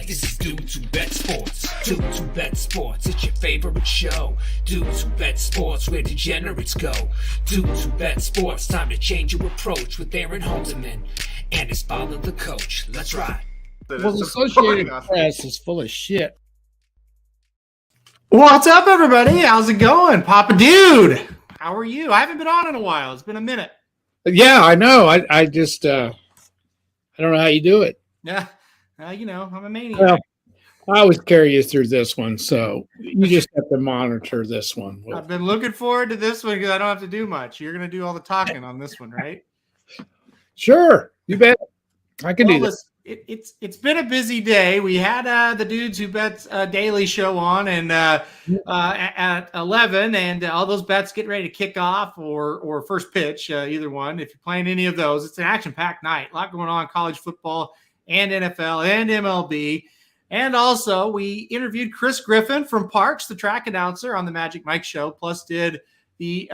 This is Dudes Who Bet Sports. Dudes Who Bet Sports. It's your favorite show. Dudes Who Bet Sports, where degenerates go. Dudes Who Bet Sports. Time to change your approach with Aaron Halterman and his father, the coach. Let's ride. Well, the Associated Press is full of shit. What's up, everybody? How's it going? Papa Dude, how are you? I haven't been on in a while. It's been a minute. Yeah, I know. I just I don't know how you do it. Yeah, I'm a maniac. Well, I always carry you through this one, so you just have to monitor this one. I've been looking forward to this one because I don't have to do much. You're going to do all the talking on this one, right? Sure, you bet. I can do this. It's been a busy day. We had the Dudes Who Bet daily show on, and at 11, and all those bets getting ready to kick off or first pitch, either one. If you're playing any of those, it's an action-packed night. A lot going on, college football and NFL and MLB. And also, we interviewed Chris Griffin from Parks, the track announcer on the Magic Mike Show, plus did the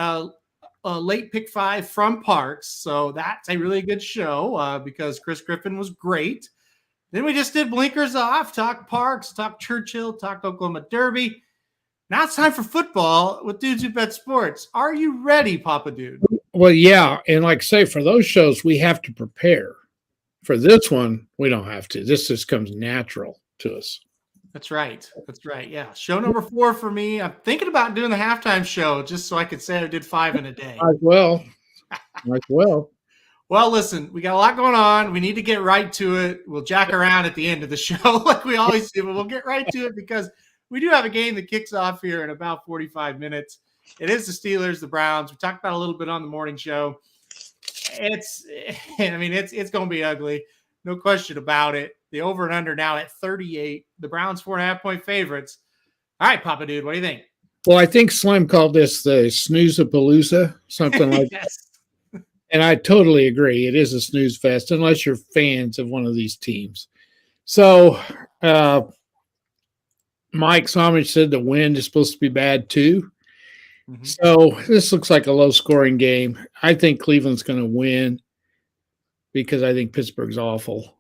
late pick 5 from Parks. So that's a really good show because Chris Griffin was great. Then we just did blinkers off, talk Parks, talk Churchill, talk Oklahoma Derby. Now it's time for football with Dudes Who Bet Sports. Are you ready, Papa Dude? Well, yeah. And like I say, for those shows, we have to prepare. For this one, we don't have to. This just comes natural to us. That's right. Yeah. Show number 4 for me. I'm thinking about doing the halftime show just so I could say I did 5 in a day. Might well. Well, listen, we got a lot going on. We need to get right to it. We'll jack around at the end of the show like we always do, but we'll get right to it because we do have a game that kicks off here in about 45 minutes. It is the Steelers, the Browns. We talked about it a little bit on the morning show. It's going to be ugly. No question about it. The over and under now at 38. The Browns 4.5-point favorites. All right, Papa Dude, what do you think? Well, I think Slim called this the snooze-a-palooza, something like that. And I totally agree. It is a snooze fest unless you're fans of one of these teams. So Mike Somich said the wind is supposed to be bad too. Mm-hmm. So this looks like a low-scoring game. I think Cleveland's going to win because I think Pittsburgh's awful.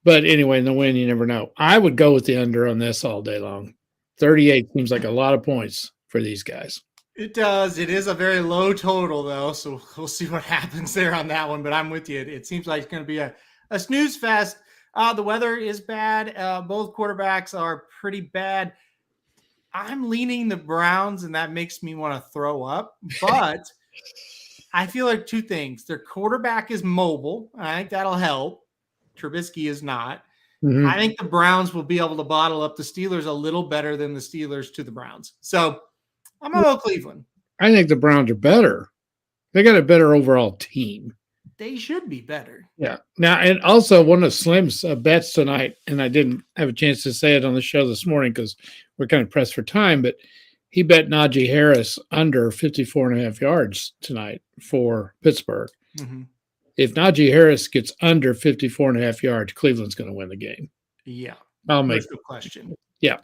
But anyway, in the win, you never know. I would go with the under on this all day long. 38 seems like a lot of points for these guys. It does. It is a very low total, though, so we'll see what happens there on that one. But I'm with you. It seems like it's going to be a snooze fest. The weather is bad. Both quarterbacks are pretty bad. I'm leaning the Browns, and that makes me want to throw up. But I feel like two things. Their quarterback is mobile. I think that'll help. Trubisky is not. Mm-hmm. I think the Browns will be able to bottle up the Steelers a little better than the Steelers to the Browns. So I'm going to go Cleveland. I think the Browns are better. They got a better overall team. They should be better. Yeah. Now, and also one of Slim's bets tonight, and I didn't have a chance to say it on the show this morning because we're kind of pressed for time, but he bet Najee Harris under 54.5 yards tonight for Pittsburgh. Mm-hmm. If Najee Harris gets under 54.5 yards, Cleveland's going to win the game. Yeah. I'll make no question. Yeah.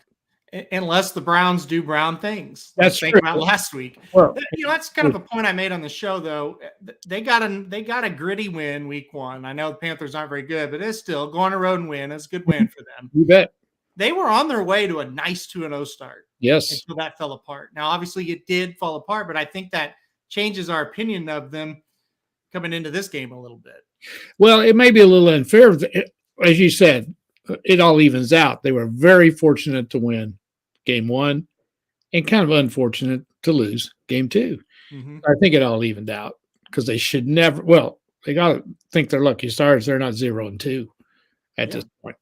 Unless the Browns do Brown things. That's true. About last week. Well, that's kind of a point I made on the show, though. They got a gritty win week 1. I know the Panthers aren't very good, but it's still go on the road and win. It's a good win for them. You bet. They were on their way to a nice 2-0 start. Yes. Until that fell apart. Now, obviously, it did fall apart, but I think that changes our opinion of them coming into this game a little bit. Well, it may be a little unfair. As you said, it all evens out. They were very fortunate to win game 1 and kind of unfortunate to lose game 2. Mm-hmm. I think it all evened out because they should never, they got to think they're lucky stars. They're not 0-2 at this point.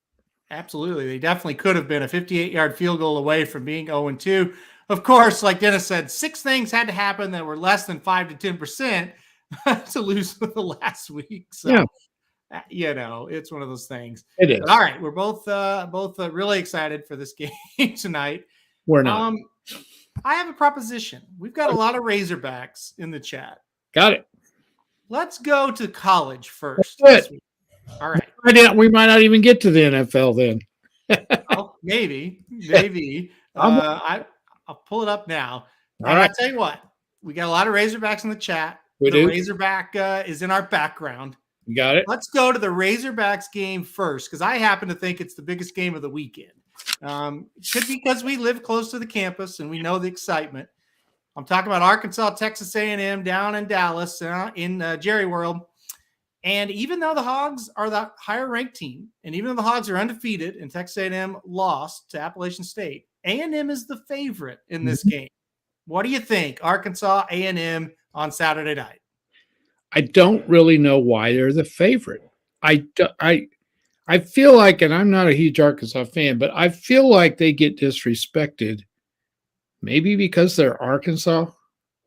Absolutely. They definitely could have been a 58-yard field goal away from being 0-2. Of course, like Dennis said, 6 things had to happen that were less than 5 to 10% to lose the last week. So, it's one of those things. It is. But all right. We're both really excited for this game tonight. We're not. I have a proposition. We've got a lot of Razorbacks in the chat. Got it. Let's go to college first. All right. We might not even get to the NFL then. Maybe. I'll pull it up now. All right. I'll tell you what. We got a lot of Razorbacks in the chat. The Razorback is in our background. You got it? Let's go to the Razorbacks game first, because I happen to think it's the biggest game of the weekend. Could be because we live close to the campus and we know the excitement. I'm talking about Arkansas, Texas A&M down in Dallas in Jerry World. And even though the Hogs are the higher ranked team, and even though the Hogs are undefeated and Texas A&M lost to Appalachian State, A&M is the favorite in this game. What do you think, Arkansas A&M on Saturday night? I don't really know why they're the favorite. I feel like, and I'm not a huge Arkansas fan, but I feel like they get disrespected. Maybe because they're Arkansas.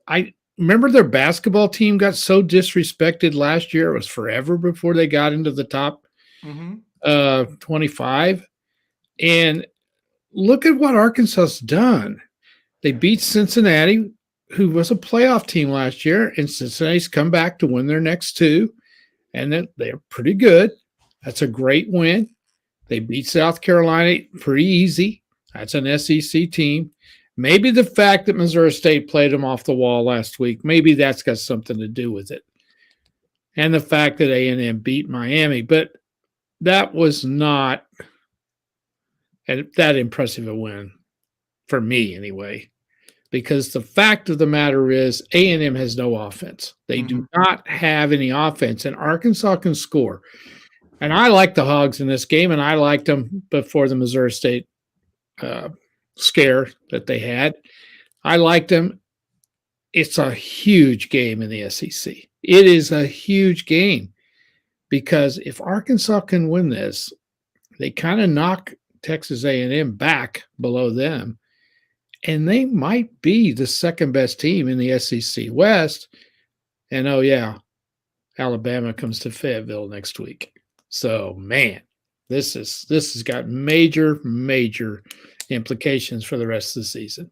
I remember their basketball team got so disrespected last year. It was forever before they got into the top 25. And look at what Arkansas's done. They beat Cincinnati, who was a playoff team last year, and Cincinnati's come back to win their next two, and they're pretty good. That's a great win. They beat South Carolina pretty easy. That's an SEC team. Maybe the fact that Missouri State played them off the wall last week, maybe that's got something to do with it. And the fact that A&M beat Miami, but that was not that impressive a win for me anyway. Because the fact of the matter is A&M has no offense. They do not have any offense, and Arkansas can score. And I like the Hogs in this game, and I liked them before the Missouri State scare that they had. I liked them. It's a huge game in the SEC. It is a huge game because if Arkansas can win this, they kind of knock Texas A&M back below them. And they might be the second best team in the SEC West. And oh yeah, Alabama comes to Fayetteville next week. So man, this has got major implications for the rest of the season.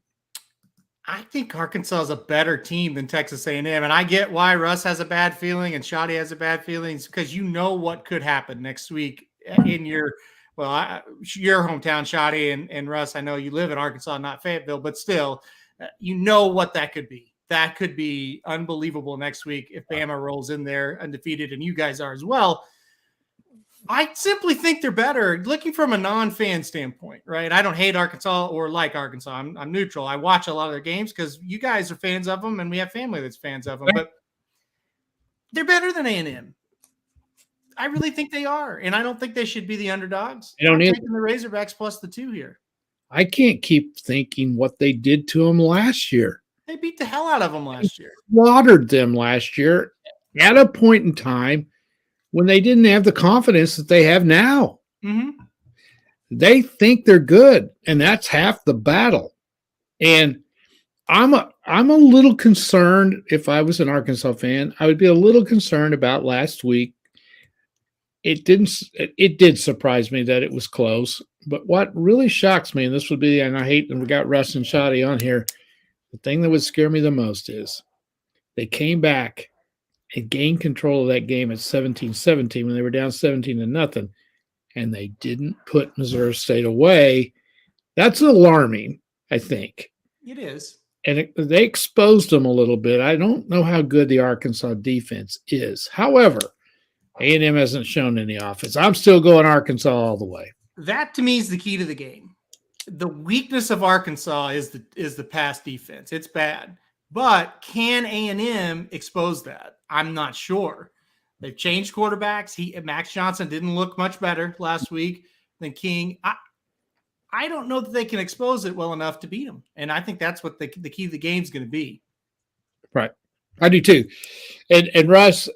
I think Arkansas is a better team than Texas A&M, and I get why Russ has a bad feeling and Shoddy has a bad feeling, because you know what could happen next week in your hometown, Shoddy, and Russ. I know you live in Arkansas, not Fayetteville, but still, you know what that could be. That could be unbelievable next week if Bama rolls in there undefeated, and you guys are as well. I simply think they're better, looking from a non-fan standpoint, right? I don't hate Arkansas or like Arkansas. I'm neutral. I watch a lot of their games because you guys are fans of them, and we have family that's fans of them. But they're better than A&M. I really think they are, and I don't think they should be the underdogs. I'm taking the Razorbacks plus the 2 here. I can't keep thinking what they did to them last year. They beat the hell out of them last year. Slaughtered them last year at a point in time when they didn't have the confidence that they have now. They think they're good, and that's half the battle. And I'm a little concerned. If I was an Arkansas fan, I would be a little concerned about last week. It did surprise me that it was close. But what really shocks me, and this would be, and I hate that we got Russ and Shoddy on here, the thing that would scare me the most is they came back and gained control of that game at 17-17 when they were down 17-0, and they didn't put Missouri State away. That's alarming, I think. It is. And they exposed them a little bit. I don't know how good the Arkansas defense is. However, A&M hasn't shown any offense. I'm still going Arkansas all the way. That, to me, is the key to the game. The weakness of Arkansas is the pass defense. It's bad. But can A&M expose that? I'm not sure. They've changed quarterbacks. Max Johnson didn't look much better last week than King. I don't know that they can expose it well enough to beat them. And I think that's what the key to the game is going to be. Right. I do too. And Russ,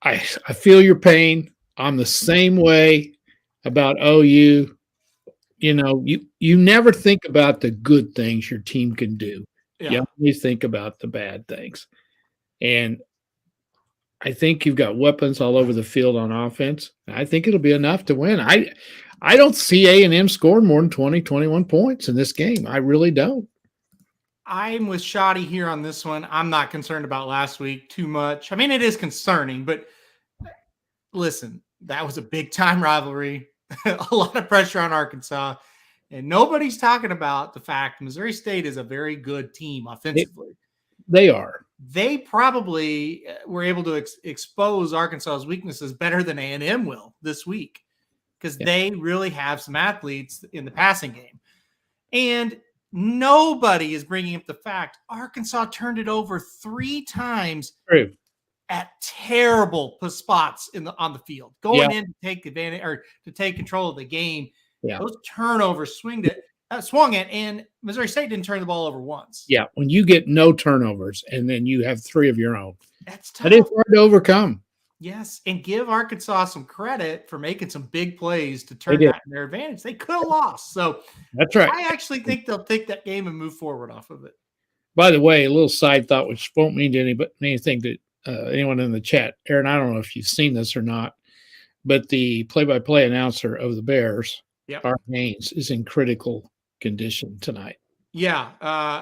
I feel your pain. I'm the same way about OU. You know, you never think about the good things your team can do. Yeah. You always think about the bad things. And I think you've got weapons all over the field on offense. I think it'll be enough to win. I don't see A&M scoring more than 20, 21 points in this game. I really don't. I'm with Shoddy here on this one. I'm not concerned about last week too much. I mean, it is concerning, but listen, that was a big-time rivalry. A lot of pressure on Arkansas. And nobody's talking about the fact Missouri State is a very good team offensively. They are. they probably were able to expose Arkansas's weaknesses better than A&M will this week, because they really have some athletes in the passing game. And nobody is bringing up the fact Arkansas turned it over 3 times at terrible spots on the field, going in to take advantage or to take control of the game. Those turnovers swung it, and Missouri State didn't turn the ball over once. Yeah, when you get no turnovers and then you have 3 of your own, that's tough. That is hard to overcome. Yes, and give Arkansas some credit for making some big plays to turn that in their advantage. They could have lost. So that's right. I actually think they'll take that game and move forward off of it. By the way, a little side thought, which won't mean to anything to anyone in the chat. Aaron, I don't know if you've seen this or not, but the play-by-play announcer of the Bears, Art Haynes, is in critical condition tonight. Yeah,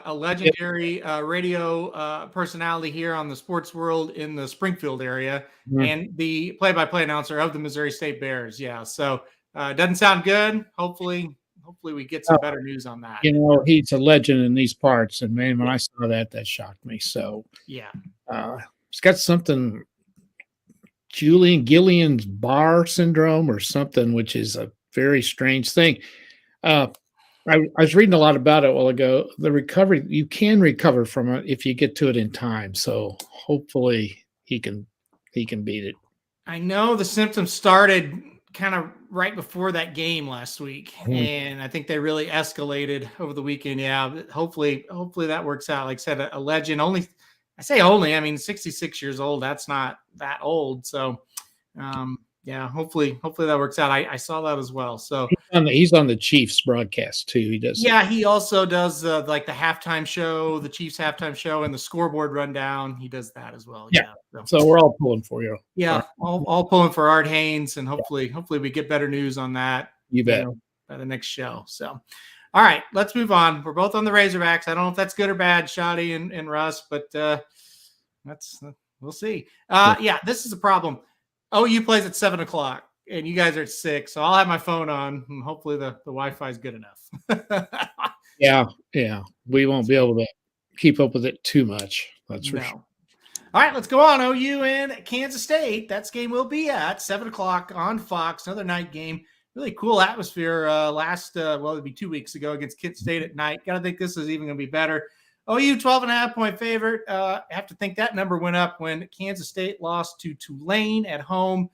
a legendary radio personality here on the sports world in the Springfield area, and the play-by-play announcer of the Missouri State Bears. Yeah, so doesn't sound good. Hopefully we get some better news on that. You know, he's a legend in these parts, and man, when I saw that shocked me. So it's got something, Julian Guillain-Barré syndrome or something, which is a very strange thing. I was reading a lot about it a while ago. The recovery, you can recover from it if you get to it in time. So hopefully he can beat it. I know the symptoms started kind of right before that game last week, and I think they really escalated over the weekend. Yeah, but hopefully that works out. Like I said, a legend. I mean, 66 years old. That's not that old. So, hopefully that works out. I saw that as well. So he's on the Chiefs broadcast too. He does. Yeah, he also does like the halftime show, the Chiefs halftime show, and the scoreboard rundown. He does that as well. Yeah. So we're all pulling for you. Yeah, all pulling for Art Haynes, and hopefully we get better news on that. You bet. By the next show. So, all right, let's move on. We're both on the Razorbacks. I don't know if that's good or bad, Shoddy and Russ, but we'll see. This is a problem. OU plays at 7:00, and you guys are at 6. So I'll have my phone on, and hopefully the Wi-Fi is good enough. Yeah. We won't be able to keep up with it too much. That's for sure. All right, let's go on. OU and Kansas State. That game will be at 7:00 on Fox. Another night game. Really cool atmosphere. It'd be 2 weeks ago against Kent State at night. Got to think this is even going to be better. OU 12.5-point favorite. I have to think that number went up when Kansas State lost to Tulane at home.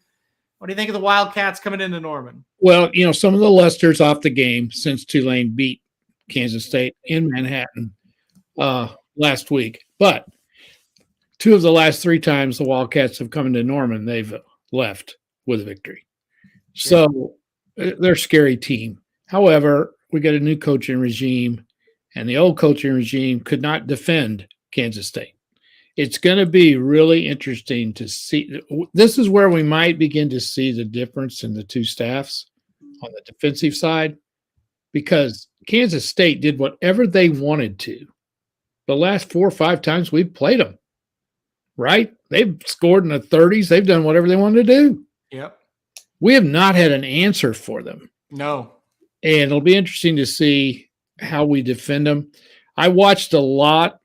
What do you think of the Wildcats coming into Norman? Well, some of the luster's off the game since Tulane beat Kansas State in Manhattan last week. But 2 of the last 3 times the Wildcats have come into Norman, they've left with a victory. So they're a scary team. However, we got a new coaching regime, and the old coaching regime could not defend Kansas State. It's going to be really interesting to see. This is where we might begin to see the difference in the 2 staffs on the defensive side, because Kansas State did whatever they wanted to the last 4 or 5 times we've played them, right? They've scored in the 30s. They've done whatever they wanted to do. Yep. We have not had an answer for them. No. And it'll be interesting to see how we defend them. I watched a lot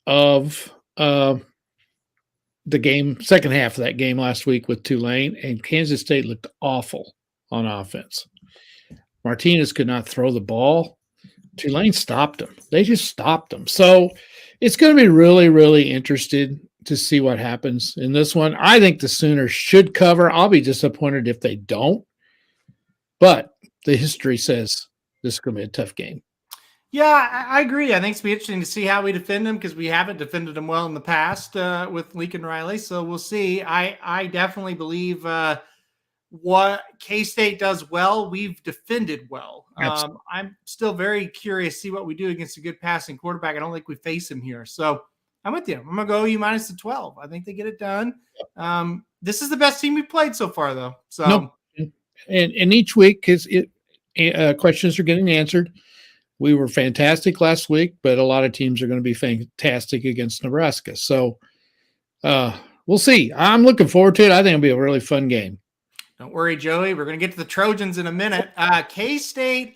of the game, second half of that game last week with Tulane, and Kansas State looked awful on offense. Martinez could not throw the ball. Tulane stopped them. They just stopped them. So it's going to be really, really interested to see what happens in this one. I think the Sooners should cover. I'll be disappointed if they don't. But the history says this is going to be a tough game. Yeah, I agree. I think it's going to be interesting to see how we defend them, because we haven't defended them well in the past with Lincoln Riley. So we'll see. I definitely believe what K-State does well, we've defended well. I'm still very curious to see what we do against a good passing quarterback. I don't think we face him here. So I'm with you. I'm going to go OU minus the 12. I think they get it done. This is the best team we've played so far, though. So, nope. And each week, because questions are getting answered. We were fantastic last week, but a lot of teams are going to be fantastic against Nebraska. So we'll see. I'm looking forward to it. I think it'll be a really fun game. Don't worry, Joey. We're going to get to the Trojans in a minute. Kent State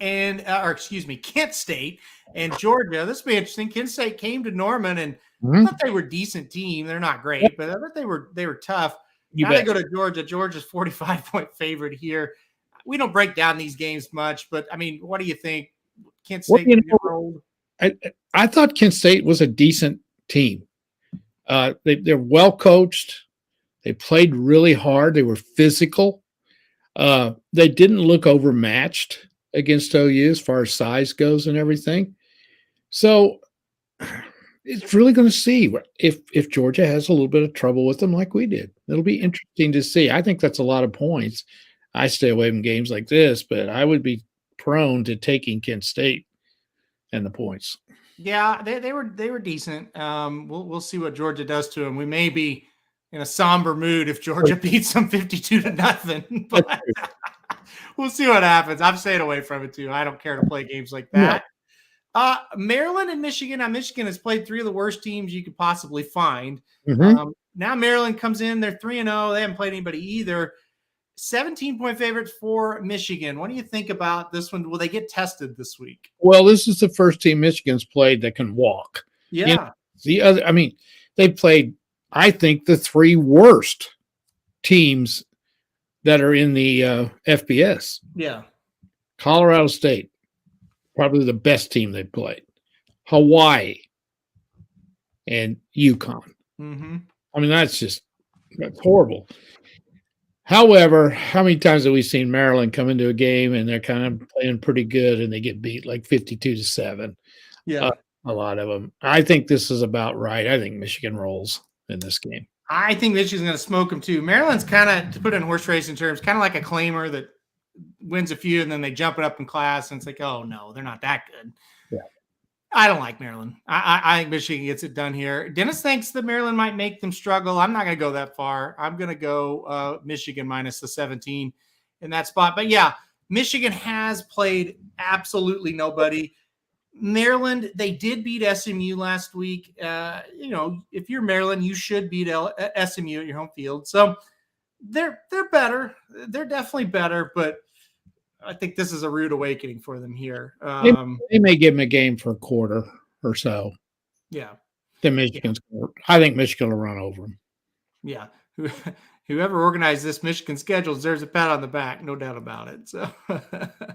And Georgia, this will be interesting. Kent State came to Norman, and I Mhm. thought they were a decent team. They're not great, but I thought they were tough. You Now they bet. go to Georgia. Georgia's 45-point favorite here. We don't break down these games much, but I mean, what do you think? Kent Well, State you gonna get know, rolled? I thought Kent State was a decent team. They're well coached. They played really hard. They were physical. They didn't look overmatched against OU as far as size goes and everything. So it's really going to see if Georgia has a little bit of trouble with them like we did. It'll be interesting to see. I think that's a lot of points. I stay away from games like this, but I would be prone to taking Kent State and the points. Yeah, they were decent. We'll see what Georgia does to them. We may be in a somber mood if Georgia beats them 52-0, but we'll see what happens. I'm staying away from it too. I don't care to play games like No. that. Maryland and Michigan. Now, Michigan has played three of the worst teams you could possibly find. Mhm. Now Maryland comes in. They're 3-0. They haven't played anybody either. 17-point favorites for Michigan. What do you think about this one? Will they get tested this week? Well, this is the first team Michigan's played that can walk. Yeah. You know, the other, I mean, they played, I think, the three worst teams that are in the FBS. Yeah. Colorado State, probably the best team they played. Hawaii and UConn. Mm-hmm. I mean, that's horrible. However, how many times have we seen Maryland come into a game and they're kind of playing pretty good and they get beat like 52-7? Yeah. A lot of them. I think this is about right. I think Michigan rolls in this game. I think Michigan's going to smoke them too. Maryland's kind of, to put it in horse racing terms, kind of like a claimer that wins a few and then they jump it up in class and it's like, oh no, they're not that good. Yeah. I don't like Maryland. I think Michigan gets it done here. Dennis thinks that Maryland might make them struggle. I'm not going to go that far. I'm going to go Michigan minus the 17 in that spot. But yeah, Michigan has played absolutely nobody. Maryland, they did beat SMU last week. If you're Maryland, you should beat SMU at your home field. So they're better. They're definitely better, but I think this is a rude awakening for them here. They may give them a game for a quarter or so. Yeah. Then Michigan's. I think Michigan will run over them. Yeah. Whoever organized this Michigan schedule deserves a pat on the back, no doubt about it. So,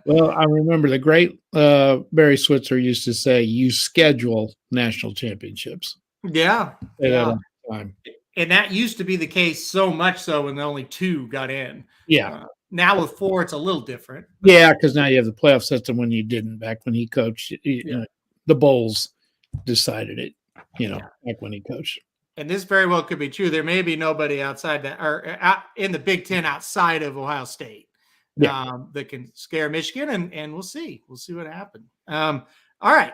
well, I remember the great Barry Switzer used to say, "You schedule national championships." Yeah. Time. And that used to be the case so much so when only two got in. Yeah. Now with four, it's a little different. Yeah, because now you have the playoff system when you didn't back when he coached. The Bulls decided it, back when he coached. And this very well could be true. There may be nobody outside that or out in the Big Ten outside of Ohio State that can scare Michigan, and we'll see. We'll see what happens. All right.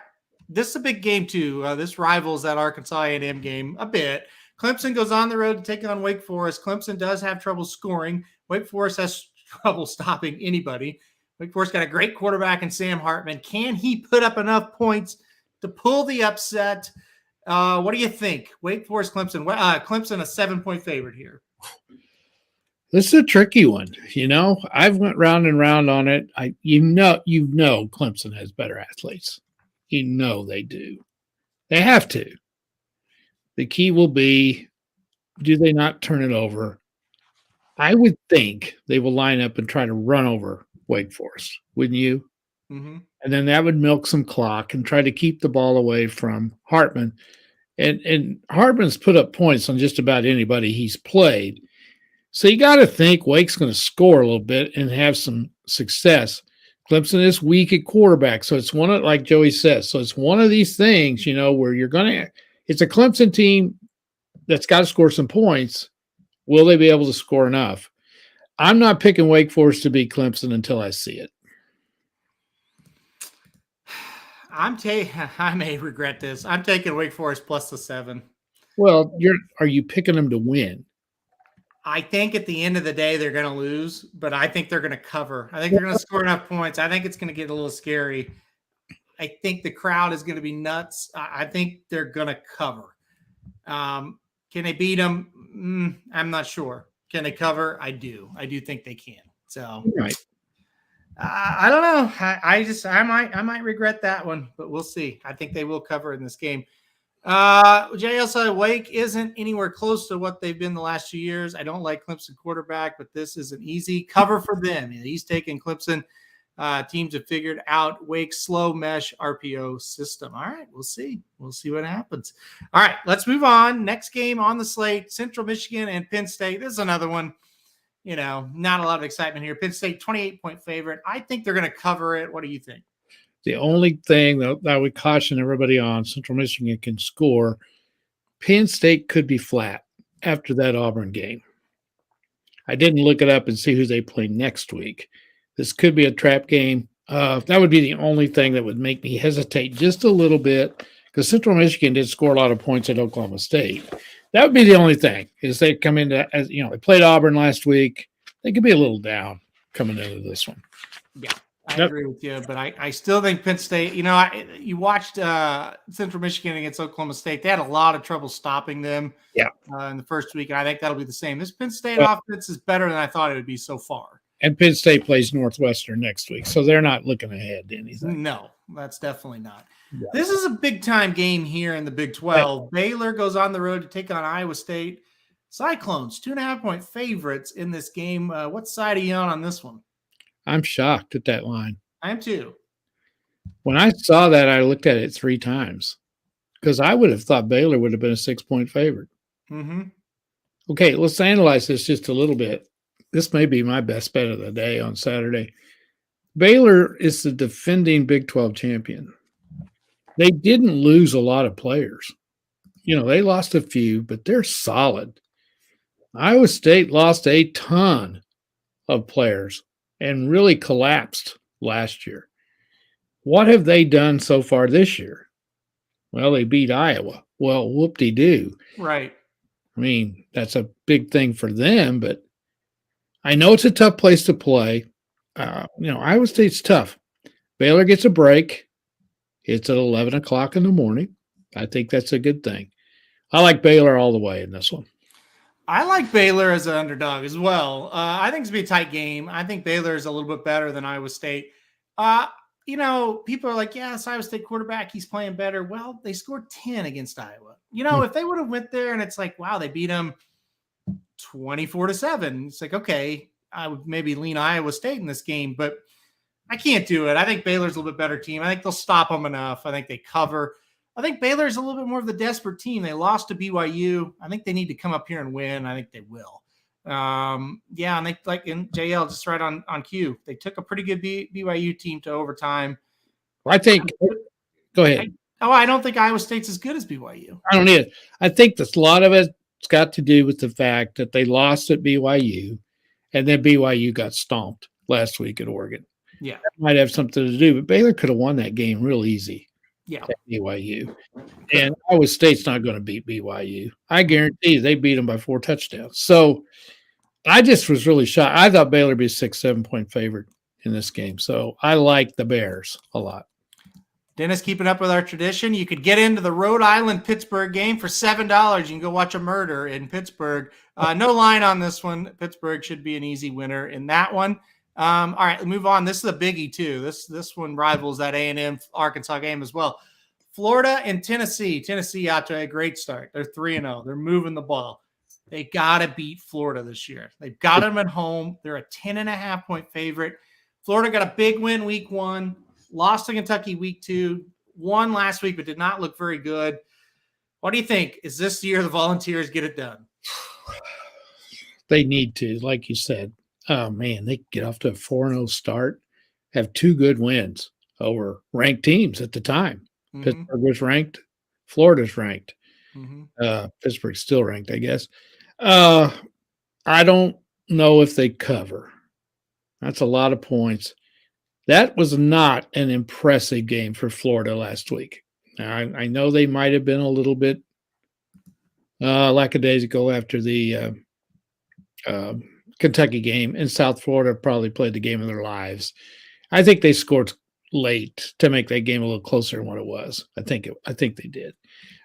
This is a big game too. This rivals that Arkansas A&M game a bit. Clemson goes on the road to take on Wake Forest. Clemson does have trouble scoring. Wake Forest has trouble stopping anybody. Wake Forest got a great quarterback in Sam Hartman. Can he put up enough points to pull the upset? What do you think? Wake Forest, Clemson. Clemson a 7-point favorite here. This is a tricky one. I've went round and round on it. Clemson has better athletes. They do. They have to. The key will be, do they not turn it over? I would think they will line up and try to run over Wake Forest, wouldn't you? Mm-hmm. And then that would milk some clock and try to keep the ball away from Hartman. And Hartman's put up points on just about anybody he's played. So you got to think Wake's going to score a little bit and have some success. Clemson is weak at quarterback. So it's like Joey says, so it's one of these things, where you're going to – it's a Clemson team that's got to score some points. Will they be able to score enough? I'm not picking Wake Forest to beat Clemson until I see it. I may regret this. I'm taking Wake Forest plus the 7. Well, are you picking them to win? I think at the end of the day they're going to lose, but I think they're going to cover. I think they're going to score enough points. I think it's going to get a little scary. I think the crowd is going to be nuts. I think they're going to cover. Can they beat them? I'm not sure. Can they cover? I do. I do think they can. So, right. I don't know. I might regret that one, but we'll see. I think they will cover in this game. JL said Wake isn't anywhere close to what they've been the last 2 years. I don't like Clemson quarterback, but this is an easy cover for them. He's taking Clemson. Teams have figured out Wake's slow mesh RPO system. All right, we'll see. We'll see what happens. All right, let's move on. Next game on the slate, Central Michigan and Penn State. This is another one. Not a lot of excitement here. Penn State, 28-point favorite. I think they're going to cover it. What do you think? The only thing that I would caution everybody on, Central Michigan can score. Penn State could be flat after that Auburn game. I didn't look it up and see who they play next week. This could be a trap game. That would be the only thing that would make me hesitate just a little bit, because Central Michigan did score a lot of points at Oklahoma State. That would be the only thing, is they come into, they played Auburn last week. They could be a little down coming into this one. Yeah, I agree with you, but I still think Penn State, you watched Central Michigan against Oklahoma State. They had a lot of trouble stopping them in the first week, and I think that'll be the same. This Penn State offense is better than I thought it would be so far. And Penn State plays Northwestern next week, so they're not looking ahead to anything. No, that's definitely not. Yeah. This is a big-time game here in the Big 12. Right. Baylor goes on the road to take on Iowa State. Cyclones, 2.5-point favorites in this game. What side are you on this one? I'm shocked at that line. I am too. When I saw that, I looked at it 3 times, because I would have thought Baylor would have been a 6-point favorite. Mm-hmm. Okay, let's analyze this just a little bit. This may be my best bet of the day on Saturday. Baylor is the defending Big 12 champion. They didn't lose a lot of players. They lost a few, but they're solid. Iowa State lost a ton of players and really collapsed last year. What have they done so far this year? Well, they beat Iowa. Well, whoop-de-doo. Right. I mean, that's a big thing for them, but I know it's a tough place to play. Iowa State's tough. Baylor gets a break. It's at 11 o'clock in the morning. I think that's a good thing. I like Baylor all the way in this one. I like Baylor as an underdog as well. I think it's going to be a tight game. I think Baylor is a little bit better than Iowa State. People are like, yes, Iowa State quarterback, he's playing better. Well, they scored 10 against Iowa. If they would have went there and it's like, wow, they beat them 24-7. It's like, okay, I would maybe lean Iowa State in this game, but I can't do it. I think Baylor's a little bit better team. I think they'll stop them enough. I think they cover. I think Baylor's a little bit more of the desperate team. They lost to BYU. I think they need to come up here and win. I think they will. And they, like in JL, just right on cue, they took a pretty good BYU team to overtime. I think – go ahead. I don't think Iowa State's as good as BYU. I don't either. I think a lot of it's got to do with the fact that they lost at BYU, and then BYU got stomped last week at Oregon. Yeah. That might have something to do, but Baylor could have won that game real easy. Yeah. At BYU. And Iowa State's not going to beat BYU. I guarantee you they beat them by 4 touchdowns. So I just was really shocked. I thought Baylor would be a 6-7-point favorite in this game. So I like the Bears a lot. Dennis, keeping up with our tradition, you could get into the Rhode Island-Pittsburgh game for $7. You can go watch a murder in Pittsburgh. No line on this one. Pittsburgh should be an easy winner in that one. All right, let's move on. This is a biggie, too. This one rivals that A&M Arkansas game as well. Florida and Tennessee. Tennessee out to a great start. They're 3-0. They're moving the ball. They got to beat Florida this year. They've got them at home. They're a 10.5-point favorite. Florida got a big win week 1. Lost to Kentucky week 2, won last week, but did not look very good. What do you think? Is this the year the Volunteers get it done? They need to, like you said. Oh, man, they get off to a 4-0 start, have 2 good wins over ranked teams at the time. Mm-hmm. Pittsburgh was ranked. Florida's ranked. Mm-hmm. Pittsburgh's still ranked, I guess. I don't know if they cover. That's a lot of points. That was not an impressive game for Florida last week. Now, I know they might have been a little bit lackadaisical after the Kentucky game, and South Florida probably played the game of their lives. I think they scored late to make that game a little closer than what it was. I think they did.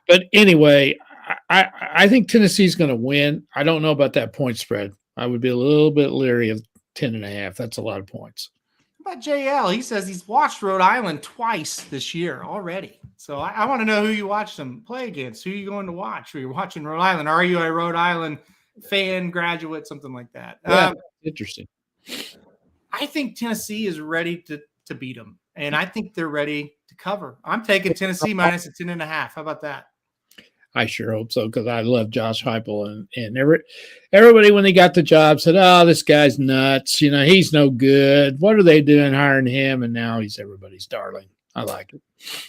But anyway, I think Tennessee's going to win. I don't know about that point spread. I would be a little bit leery of 10.5. That's a lot of points. about JL? He says he's watched Rhode Island twice this year already. So I want to know who you watched them play against. Who are you going to watch? Or you're watching Rhode Island? Are you a Rhode Island fan, graduate, something like that? Yeah, interesting. I think Tennessee is ready to beat them, and I think they're ready to cover. I'm taking Tennessee minus a 10.5. How about that? I sure hope so, because I love Josh Heupel, and everybody when he got the job said, "Oh, this guy's nuts. You know, he's no good. What are they doing hiring him?" And now he's everybody's darling. I like it.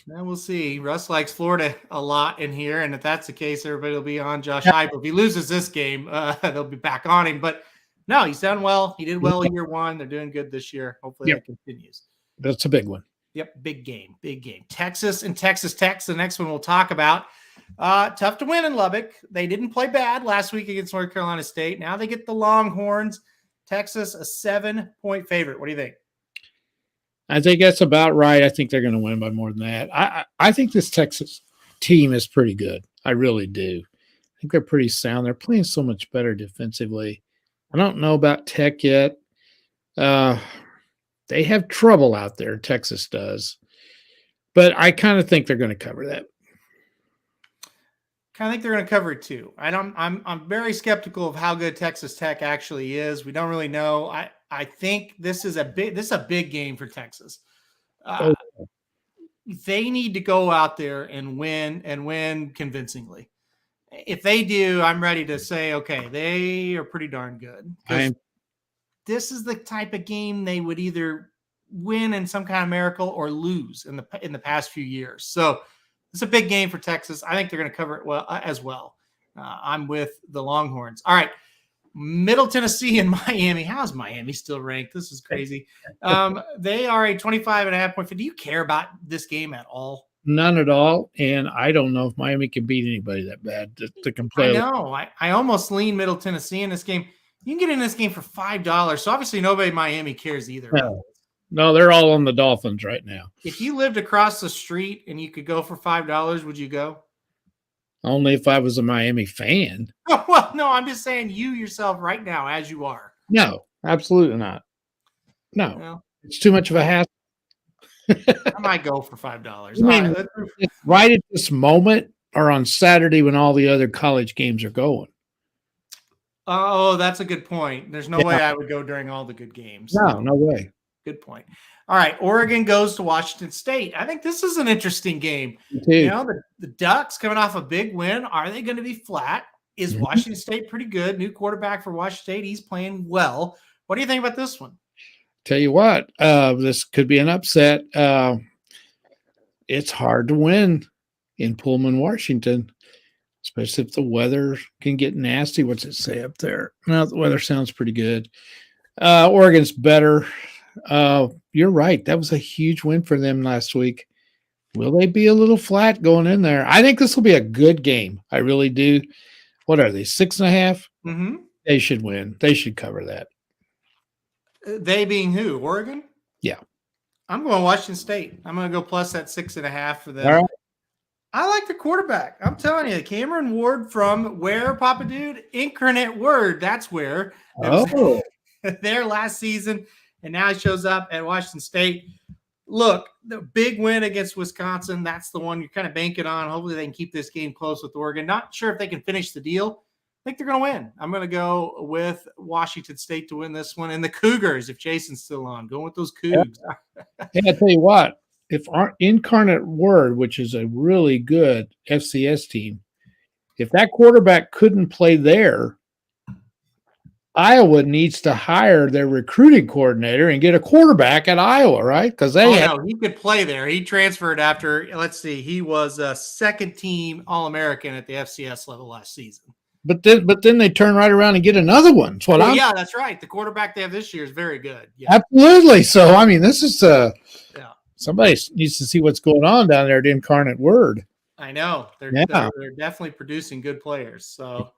Now we'll see. Russ likes Florida a lot in here, and if that's the case, everybody will be on Josh Heupel. If he loses this game, they'll be back on him. But no, he's done well. He did well year one. They're doing good this year. Hopefully that continues. That's a big one. Yep, big game, big game. Texas and Texas Tech, the next one we'll talk about. Tough to win in Lubbock. They didn't play bad last week against North Carolina State. Now they get the Longhorns. Texas, a 7-point favorite. What do you think? I think that's about right. I think they're going to win by more than that. I think this Texas team is pretty good. I really do. I think they're pretty sound. They're playing so much better defensively. I don't know about Tech yet. They have trouble out there. Texas does. But I kind of think they're going to cover that. I think they're going to cover it too. I'm very skeptical of how good Texas Tech actually is. We don't really know. I think this is a big game for Texas. They need to go out there and win convincingly. If they do, I'm ready to say, okay, they are pretty darn good. This is the type of game they would either win in some kind of miracle or lose in the past few years. So it's a big game for Texas. I think they're going to cover it well as well. I'm with the Longhorns. All right. Middle Tennessee and Miami. How's Miami still ranked? This is crazy. They are a 25.5-point. Do you care about this game at all? None at all. And I don't know if Miami can beat anybody that bad to complain. I know. I almost lean Middle Tennessee in this game. You can get in this game for $5. So obviously nobody in Miami cares either. No, they're all on the Dolphins right now. If you lived across the street and you could go for $5, would you go? Only if I was a Miami fan. Oh, well, no, I'm just saying you yourself right now as you are. No, absolutely not. No, well, it's too much of a hassle. I might go for $5. Right at this moment or on Saturday when all the other college games are going. Oh, that's a good point. There's no way I would go during all the good games. No way. Good point. All right, Oregon goes to Washington State. I think this is an interesting game. You know, the Ducks coming off a big win. Are they going to be flat? Is Washington State pretty good? New quarterback for Washington State. He's playing well. What do you think about this one? Tell you what, this could be an upset. It's hard to win in Pullman, Washington, especially if the weather can get nasty. What's it say up there? No, the weather sounds pretty good. Oregon's better. You're right. That was a huge win for them last week. Will they be a little flat going in there? I think this will be a good game. I really do. What are they, 6.5? Mm-hmm. They should win. They should cover that. They being who? Oregon? Yeah. I'm going Washington State. I'm going to go plus that 6.5 for them. All right. I like the quarterback. I'm telling you, Cameron Ward from where, Papa Dude? Incarnate Word. That's where. Oh. There last season. And now he shows up at Washington State. Look, the big win against Wisconsin, that's the one you're kind of banking on. Hopefully they can keep this game close with Oregon. Not sure if they can finish the deal. I think they're going to win. I'm going to go with Washington State to win this one. And the Cougars, if Jason's still on, going with those Cougs. Yeah, I tell you what, if our Incarnate Word, which is a really good FCS team, if that quarterback couldn't play there, Iowa needs to hire their recruiting coordinator and get a quarterback at Iowa, right? Because he could play there. He transferred after, let's see, he was a second-team All-American at the FCS level last season. But then they turn right around and get another one. Yeah, that's right. The quarterback they have this year is very good. Yeah. Absolutely. So, I mean, this is somebody needs to see what's going on down there at Incarnate Word. I know. They're definitely producing good players. So,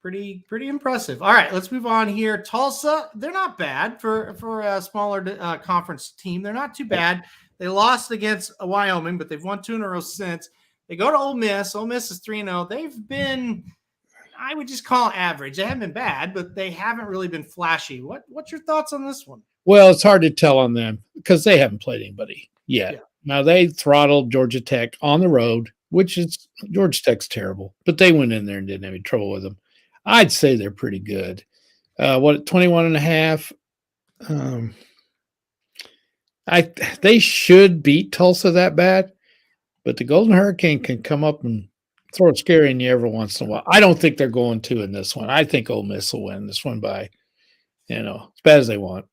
pretty impressive. All right, let's move on here. Tulsa, they're not bad for a smaller conference team. They're not too bad. They lost against Wyoming, but they've won 2 in a row since. They go to Ole Miss. Ole Miss is 3-0. They've been, I would just call it average. They haven't been bad, but they haven't really been flashy. What's your thoughts on this one? Well, it's hard to tell on them because they haven't played anybody yet. Yeah. Now they throttled Georgia Tech on the road, which is Georgia Tech's terrible, but they went in there and didn't have any trouble with them. I'd say they're pretty good. 21 and a half. They should beat Tulsa that bad, but the Golden Hurricane can come up and throw a scary in you every once in a while. I don't think they're going to in this one. I think Ole Miss will win this one by, as bad as they want.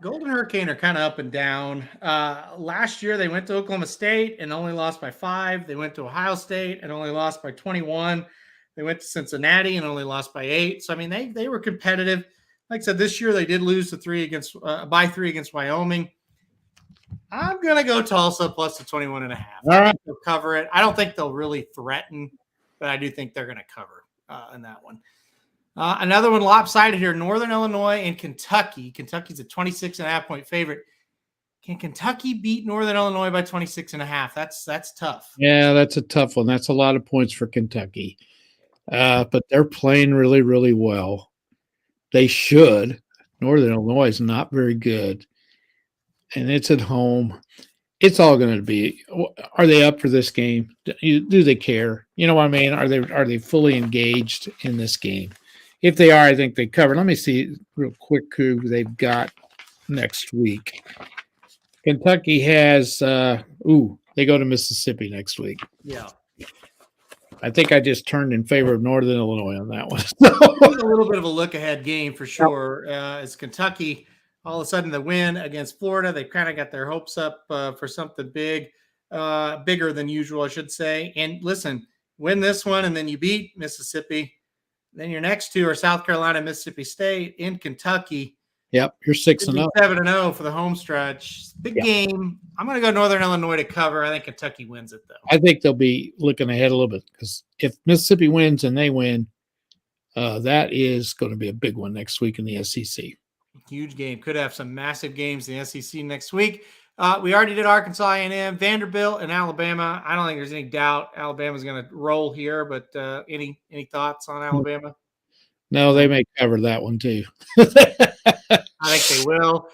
Golden Hurricane are kind of up and down. Last year, they went to Oklahoma State and only lost by 5. They went to Ohio State and only lost by 21. They went to Cincinnati and only lost by 8. So, I mean, they were competitive. Like I said, this year they did lose by 3 against Wyoming. I'm going to go Tulsa plus the 21.5. All right. They'll cover it. I don't think they'll really threaten, but I do think they're going to cover in that one. Another one lopsided here, Northern Illinois and Kentucky. Kentucky's a 26.5-point favorite. Can Kentucky beat Northern Illinois by 26.5? That's tough. Yeah, that's a tough one. That's a lot of points for Kentucky. But they're playing really, really well. They should. Northern Illinois is not very good. And it's at home. It's all going to be. Are they up for this game? Do they care? You know what I mean? Are they fully engaged in this game? If they are, I think they cover. Let me see real quick who they've got next week. Kentucky has. They go to Mississippi next week. Yeah. I think I just turned in favor of Northern Illinois on that one. It's a little bit of a look-ahead game for sure. As Kentucky, all of a sudden, the win against Florida, they've kind of got their hopes up for something bigger than usual, I should say. And listen, win this one, and then you beat Mississippi. Then your next two are South Carolina, Mississippi State, and Kentucky. Yep, you're 6-0. 7-0 for the home stretch. Big game. I'm going to go Northern Illinois to cover. I think Kentucky wins it, though. I think they'll be looking ahead a little bit because if Mississippi wins and they win, that is going to be a big one next week in the SEC. Huge game. Could have some massive games in the SEC next week. We already did Arkansas A&M, Vanderbilt, and Alabama. I don't think there's any doubt Alabama's going to roll here, but any thoughts on Alabama? No, they may cover that one too. I think they will.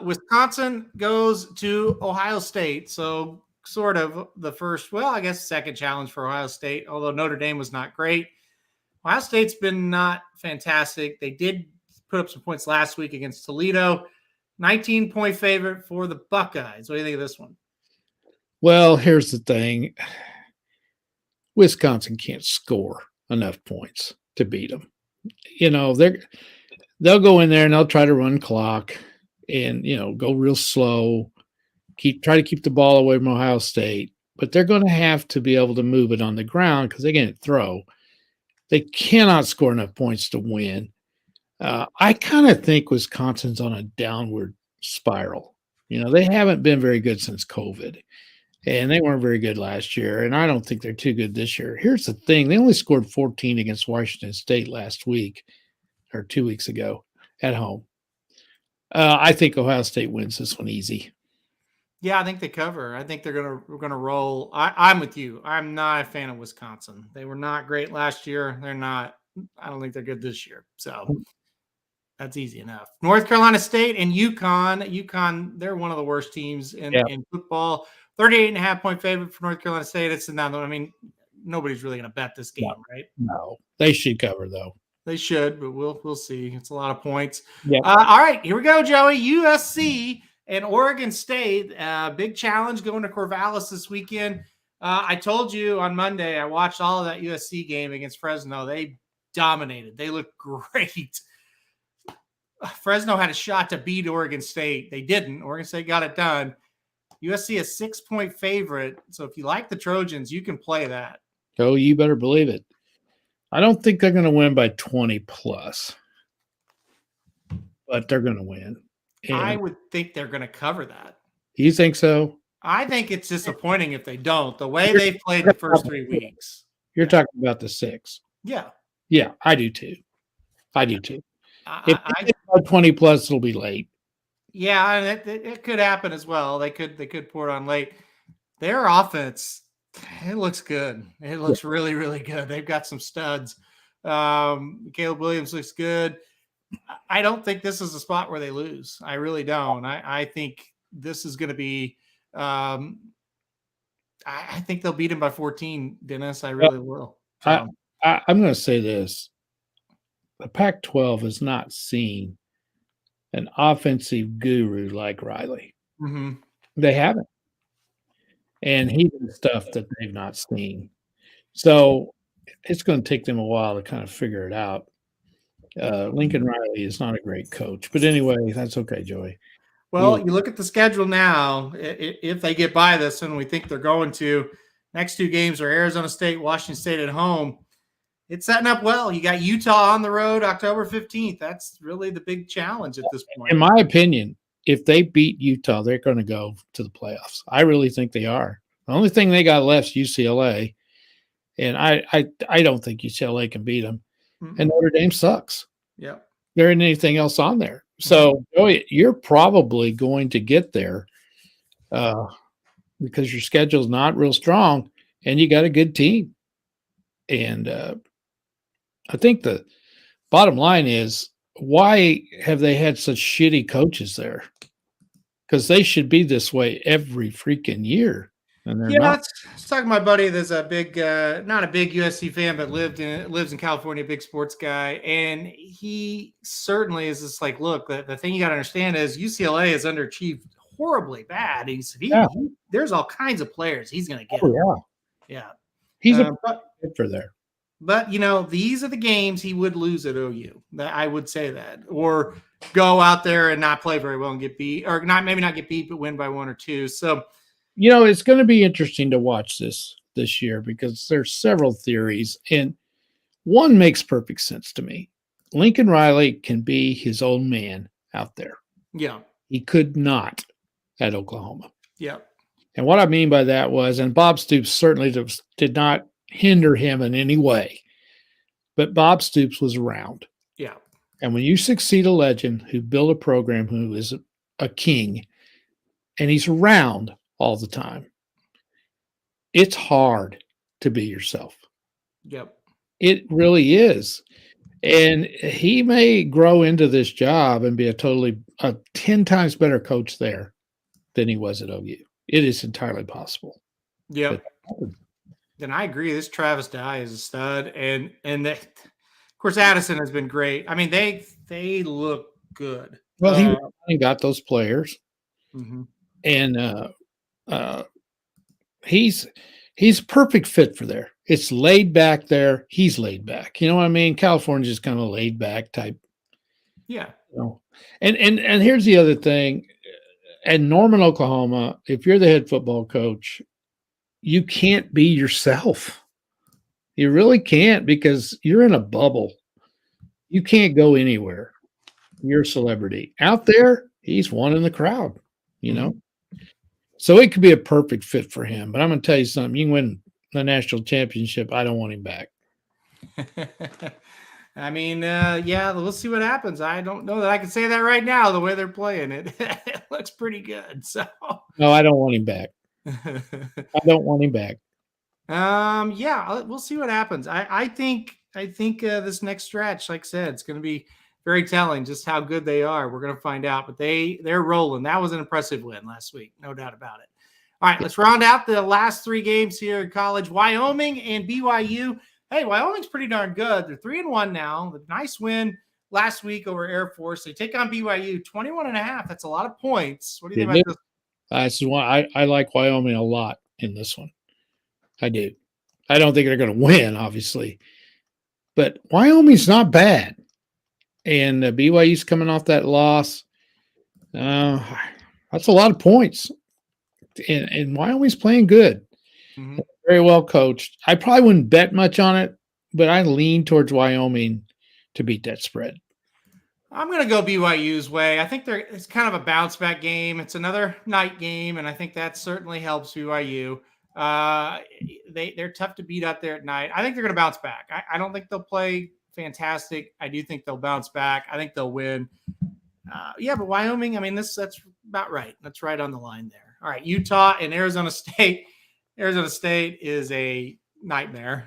Wisconsin goes to Ohio State, so sort of the first, second challenge for Ohio State, although Notre Dame was not great. Ohio State's been not fantastic. They did put up some points last week against Toledo. 19-point favorite for the Buckeyes. What do you think of this one? Well, here's the thing. Wisconsin can't score enough points to beat them. They'll go in there and they'll try to run clock and, go real slow, try to keep the ball away from Ohio State, but they're going to have to be able to move it on the ground because they can't throw. They cannot score enough points to win. I kind of think Wisconsin's on a downward spiral. They haven't been very good since COVID, and they weren't very good last year, and I don't think they're too good this year. Here's the thing. They only scored 14 against Washington State last week or 2 weeks ago at home. I think Ohio State wins this one easy. Yeah, I think they cover. I think they're gonna roll. I'm with you. I'm not a fan of Wisconsin. They were not great last year. They're not. I don't think they're good this year. So that's easy enough. North Carolina State and UConn. UConn, they're one of the worst teams in football. 38.5-point favorite for North Carolina State. It's another. I mean, nobody's really going to bet this game, right? No, they should cover though. They should, but we'll see. It's a lot of points. Yep. All right, here we go, Joey. USC and Oregon State. Big challenge going to Corvallis this weekend. I told you on Monday I watched all of that USC game against Fresno. They dominated. They looked great. Fresno had a shot to beat Oregon State. They didn't. Oregon State got it done. USC a 6-point favorite. So if you like the Trojans, you can play that. Oh, you better believe it. I don't think they're going to win by 20 plus, but they're going to win. And I would think they're going to cover that. You think so? I think it's disappointing if they don't. The way they've played the first 3 weeks. You're talking about the 6. Yeah. Yeah, I do too. If they get by 20 plus, it'll be late. Yeah, and it could happen as well. They could pour it on late. Their offense, it looks good. It looks really, really good. They've got some studs. Caleb Williams looks good. I don't think this is a spot where they lose. I really don't. I think this is going to be. I think they'll beat him by 14, Dennis. I really will. I, So. I'm going to say this: the Pac-12 has not seen an offensive guru like Riley. Mm-hmm. They haven't, and he did stuff that they've not seen. So it's going to take them a while to kind of figure it out. Lincoln Riley is not a great coach, but anyway, that's okay, Joey. Well, you look at the schedule now. If they get by this, and we think they're going to, next two games are Arizona State, Washington State at home. It's setting up well. You got Utah on the road October 15th. That's really the big challenge at this point. In my opinion, if they beat Utah, they're going to go to the playoffs. I really think they are. The only thing they got left is UCLA, and I don't think UCLA can beat them. Mm-hmm. And Notre Dame sucks. Yeah. There isn't anything else on there. So, Joey, you're probably going to get there because your schedule's not real strong and you got a good team. And I think the bottom line is, why have they had such shitty coaches there? Because they should be this way every freaking year. And they're not. Let's talk to my buddy that's a big, not a big USC fan, but lives in California, big sports guy. And he certainly is just like, look, the thing you got to understand is UCLA has underachieved horribly bad. He said, there's all kinds of players he's going to get. Yeah. He's a fit for there. But, these are the games he would lose at OU. I would say that. Or go out there and not play very well and get beat. Or maybe not get beat, but win by 1 or 2. So, it's going to be interesting to watch this year because there's several theories. And one makes perfect sense to me. Lincoln Riley can be his own man out there. Yeah. He could not at Oklahoma. Yeah. And what I mean by that was, and Bob Stoops certainly did not hinder him in any way, but Bob Stoops was around. Yeah. And when you succeed a legend who built a program, who is a king, and he's around all the time, it's hard to be yourself. Yep. It really is. And he may grow into this job and be a 10 times better coach there than he was at OU. It is entirely possible. Yeah. Then I agree. This Travis Dye is a stud. And of course, Addison has been great. I mean, they look good. Well, he got those players. Mm-hmm. And he's a perfect fit for there. It's laid back there. He's laid back. You know what I mean? California's just kind of laid back type. Yeah. And here's the other thing. At Norman, Oklahoma, if you're the head football coach, you can't be yourself. You really can't, because you're in a bubble. You can't go anywhere. You're a celebrity. Out there, he's one in the crowd, So it could be a perfect fit for him. But I'm going to tell you something. You can win the national championship. I don't want him back. I mean, we'll see what happens. I don't know that I can say that right now, the way they're playing it. It looks pretty good. So no, I don't want him back. I don't want him back. We'll see what happens. I think this next stretch, like I said, it's going to be very telling just how good they are. We're going to find out, but they're rolling. That was an impressive win last week. No doubt about it. All right, let's round out the last 3 games here in college. Wyoming and BYU. Hey, Wyoming's pretty darn good. They're 3-1 now. A nice win last week over Air Force. They take on BYU 21.5. That's a lot of points. What do you think about this? This is why I like Wyoming a lot in this one. I do. I don't think they're going to win, obviously, but Wyoming's not bad. And BYU's coming off that loss. That's a lot of points. And Wyoming's playing good. Mm-hmm. Very well coached. I probably wouldn't bet much on it, but I lean towards Wyoming to beat that spread. I'm going to go BYU's way. I think it's kind of a bounce back game. It's another night game, and I think that certainly helps BYU. They're tough to beat out there at night. I think they're going to bounce back. I don't think they'll play fantastic. I do think they'll bounce back. I think they'll win. But Wyoming, I mean, that's about right. That's right on the line there. All right, Utah and Arizona State. Arizona State is a nightmare.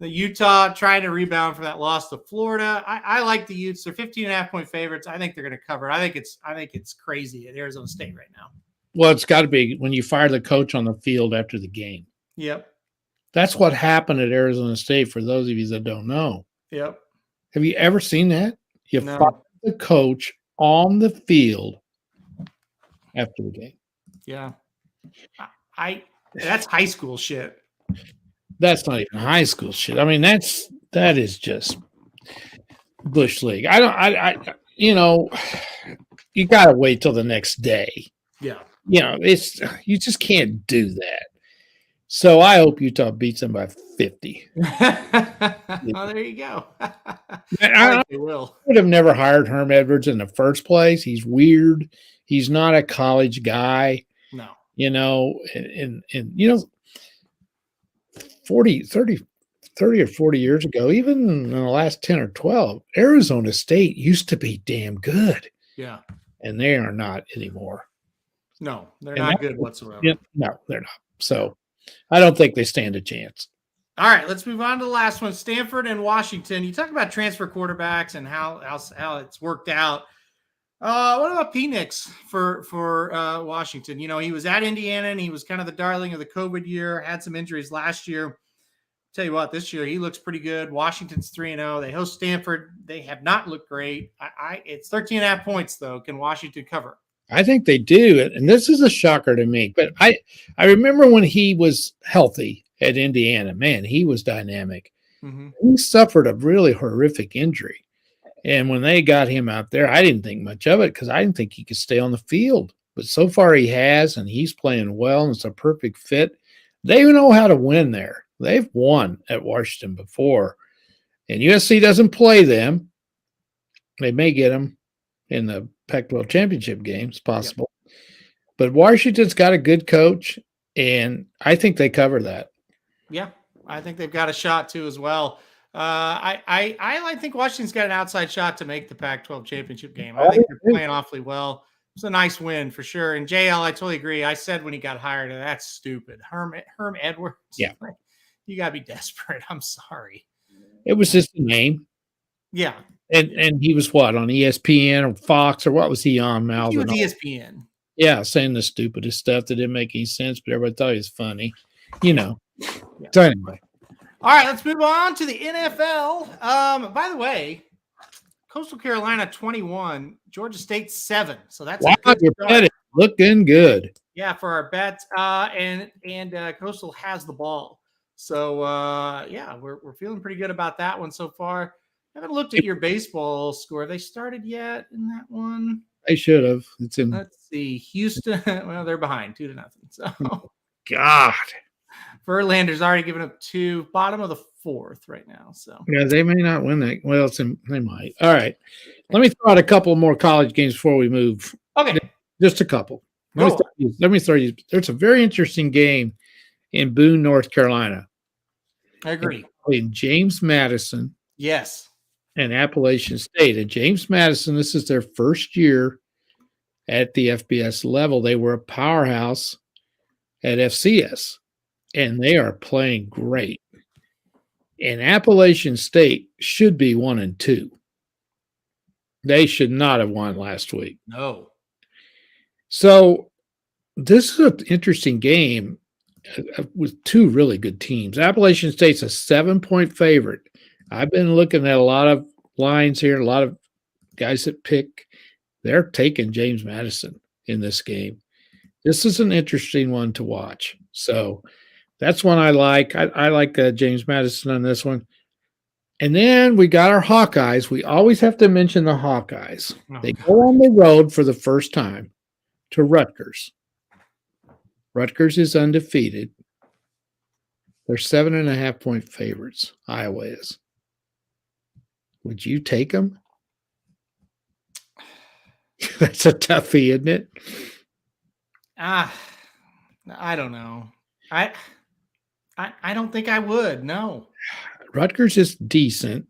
The Utah trying to rebound from that loss to Florida. I like the Utes. They're 15.5-point favorites. I think they're going to cover. I think it's crazy at Arizona State right now. Well, it's got to be when you fire the coach on the field after the game. Yep. That's what happened at Arizona State, for those of you that don't know. Yep. Have you ever seen that? You No. fire the coach on the field after the game. Yeah. That's high school shit. That's not even high school shit. I mean, that is just Bush League. You got to wait till the next day. Yeah. You just can't do that. So I hope Utah beats them by 50. Oh, there you go. I they will. would have never hired Herm Edwards in the first place. He's weird. He's not a college guy. No. And 30 or 40 years ago, even in the last 10 or 12, Arizona State used to be damn good. Yeah. And they are not anymore. No, they're not good whatsoever. No, they're not. So I don't think they stand a chance. All right, let's move on to the last one. Stanford and Washington. You talk about transfer quarterbacks and how it's worked out. What about Penix for Washington? He was at Indiana and he was kind of the darling of the COVID year, had some injuries last year. Tell you what, this year he looks pretty good. Washington's 3-0. They host Stanford. They have not looked great. It's 13.5 points, though. Can Washington cover? I think they do. And this is a shocker to me. But I remember when he was healthy at Indiana. Man, he was dynamic. Mm-hmm. He suffered a really horrific injury. And when they got him out there, I didn't think much of it because I didn't think he could stay on the field. But so far he has, and he's playing well, and it's a perfect fit. They know how to win there. They've won at Washington before. And USC doesn't play them. They may get them in the Pac-12 championship games, possible. Yep. But Washington's got a good coach, and I think they cover that. Yeah, I think they've got a shot too as well. I think Washington's got an outside shot to make the Pac-12 championship game. I think they're playing awfully well. It's a nice win for sure. And JL, I totally agree. I said when he got hired, that's stupid. Herm Edwards. Yeah. You got to be desperate. I'm sorry. It was just a name. Yeah. And he was what, on ESPN or Fox, or what was he on, Mal? He was ESPN. Yeah, saying the stupidest stuff that didn't make any sense, but everybody thought he was funny. Yeah. So anyway. All right, let's move on to the NFL. By the way, Coastal Carolina 21, Georgia State 7. So that's a good start. Looking good. Yeah, for our bets. And Coastal has the ball. So we're feeling pretty good about that one so far. I haven't looked at your baseball score. Have they started yet in that one? They should have. It's in. Let's see. Houston. Well, they're behind 2-0. So God. Verlander's already given up 2, bottom of the 4th right now. So yeah, they may not win that. Well, they might. All right. Let me throw out a couple more college games before we move. Okay. Just a couple. Let me throw you. There's a very interesting game in Boone, North Carolina. I agree. In James Madison. Yes. And Appalachian State. And James Madison, this is their first year at the FBS level. They were a powerhouse at FCS, and they are playing great. And Appalachian State should be 1-2. They should not have won last week. No. So this is an interesting game with two really good teams. Appalachian State's a 7-point favorite. I've been looking at a lot of lines here, a lot of guys that pick. They're taking James Madison in this game. This is an interesting one to watch. So that's one I like. I like James Madison on this one. And then we got our Hawkeyes. We always have to mention the Hawkeyes. They go on the road for the first time to Rutgers. Rutgers is undefeated. They're 7.5-point favorites. Iowa is. Would you take them? That's a toughie, isn't it? I don't know. I don't think I would. No. Rutgers is decent.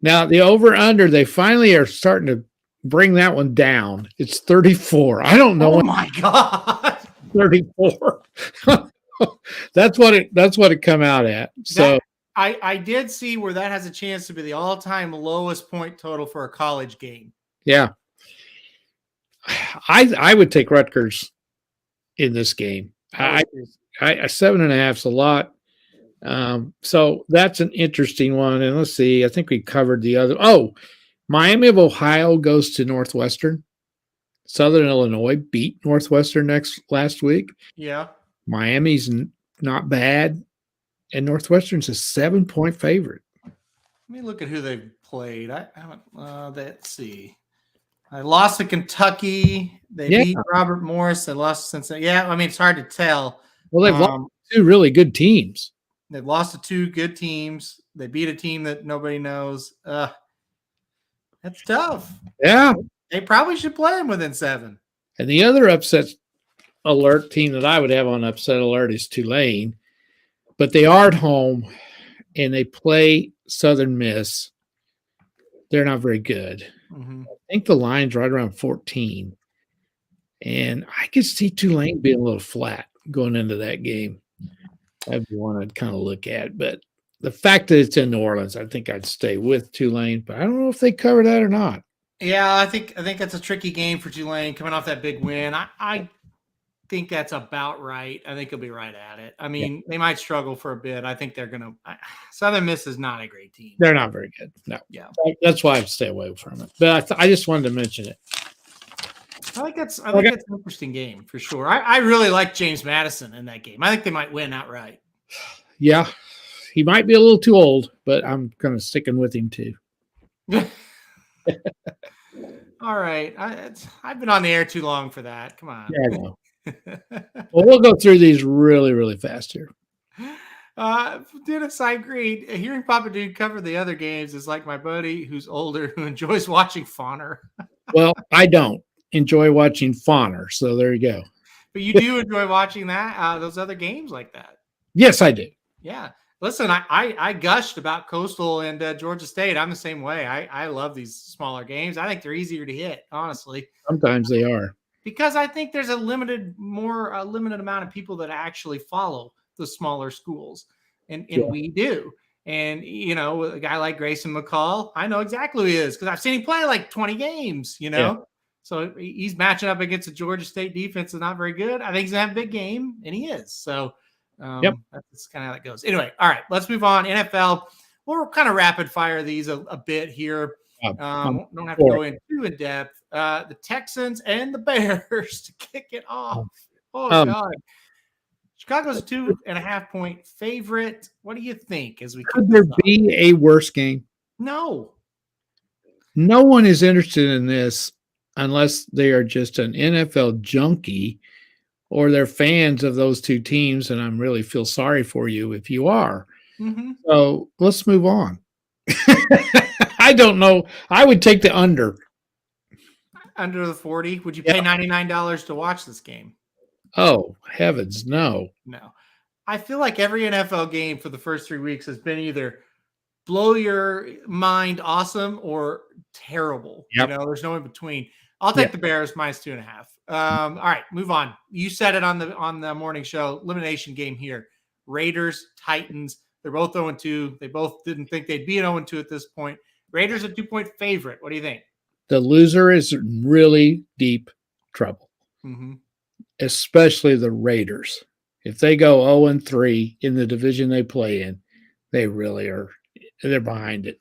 Now the over/under, they finally are starting to bring that one down. It's 34. I don't know. Oh my God. 34. That's what it come out at. So I did see where that has a chance to be the all-time lowest point total for a college game. Yeah. I would take Rutgers in this game. I 7.5 is a lot. So that's an interesting one. And let's see, I think we covered the other. Oh, Miami of Ohio goes to Northwestern. Southern Illinois beat Northwestern last week. Yeah. Miami's not bad. And Northwestern's a 7-point favorite. Let me look at who they've played. I haven't, let's see. I lost to Kentucky. They beat Robert Morris. They lost to Cincinnati. Yeah, I mean, it's hard to tell. Well, they've lost 2 really good teams. They've lost to 2 good teams. They beat a team that nobody knows. That's tough. Yeah. They probably should play them within 7. And the other upset alert team that I would have on upset alert is Tulane. But they are at home, and they play Southern Miss. They're not very good. Mm-hmm. I think the line's right around 14. And I could see Tulane being a little flat going into that game. That'd be one I'd kind of look at. But the fact that it's in New Orleans, I think I'd stay with Tulane. But I don't know if they cover that or not. Yeah, I think that's a tricky game for Tulane coming off that big win. I think that's about right. I think he'll be right at it. I mean, They might struggle for a bit. I think they're going to – Southern Miss is not a great team. They're not very good. No. Yeah. That's why I'd stay away from it. But I just wanted to mention it. I think that's an interesting game for sure. I really like James Madison in that game. I think they might win outright. Yeah. He might be a little too old, but I'm kind of sticking with him too. All right. I've been on the air too long for that. Come on. Yeah, I know. Well, we'll go through these really, really fast here. Dennis, I agree. Hearing Papa Dude cover the other games is like my buddy who's older who enjoys watching Fauner. Well, I don't enjoy watching Fauner, so there you go. But you do enjoy watching those other games like that. Yes, I do. Yeah. Listen, I gushed about Coastal and Georgia State. I'm the same way. I love these smaller games. I think they're easier to hit, honestly. Sometimes they are. Because I think there's a limited amount of people that actually follow the smaller schools. And we do. And, a guy like Grayson McCall, I know exactly who he is because I've seen him play like 20 games, Yeah. So he's matching up against a Georgia State defense that's not very good. I think he's going to have a big game, and he is. So that's kind of how that goes. Anyway, all right, let's move on. NFL, we'll kind of rapid fire these a bit here. Don't have to go in too in depth. The Texans and the Bears to kick it off. Oh, God. Chicago's a 2.5-point favorite. What do you think as we could there be a worse game? No. No one is interested in this unless they are just an NFL junkie or they're fans of those two teams, and I really feel sorry for you if you are. Mm-hmm. So let's move on. I don't know. I would take the under. Under the 40? Would you pay $99 to watch this game? Oh, heavens, no. No. I feel like every NFL game for the first 3 weeks has been either blow your mind awesome or terrible. Yep. There's no in between. I'll take the Bears minus 2.5. All right, move on. You said it on the morning show. Elimination game here. Raiders, Titans. They're both 0-2. They both didn't think they'd be an 0-2 at this point. Raiders a 2-point favorite. What do you think? The loser is in really deep trouble, especially the Raiders. If they go 0-3 in the division they play in, they really are. They're behind it.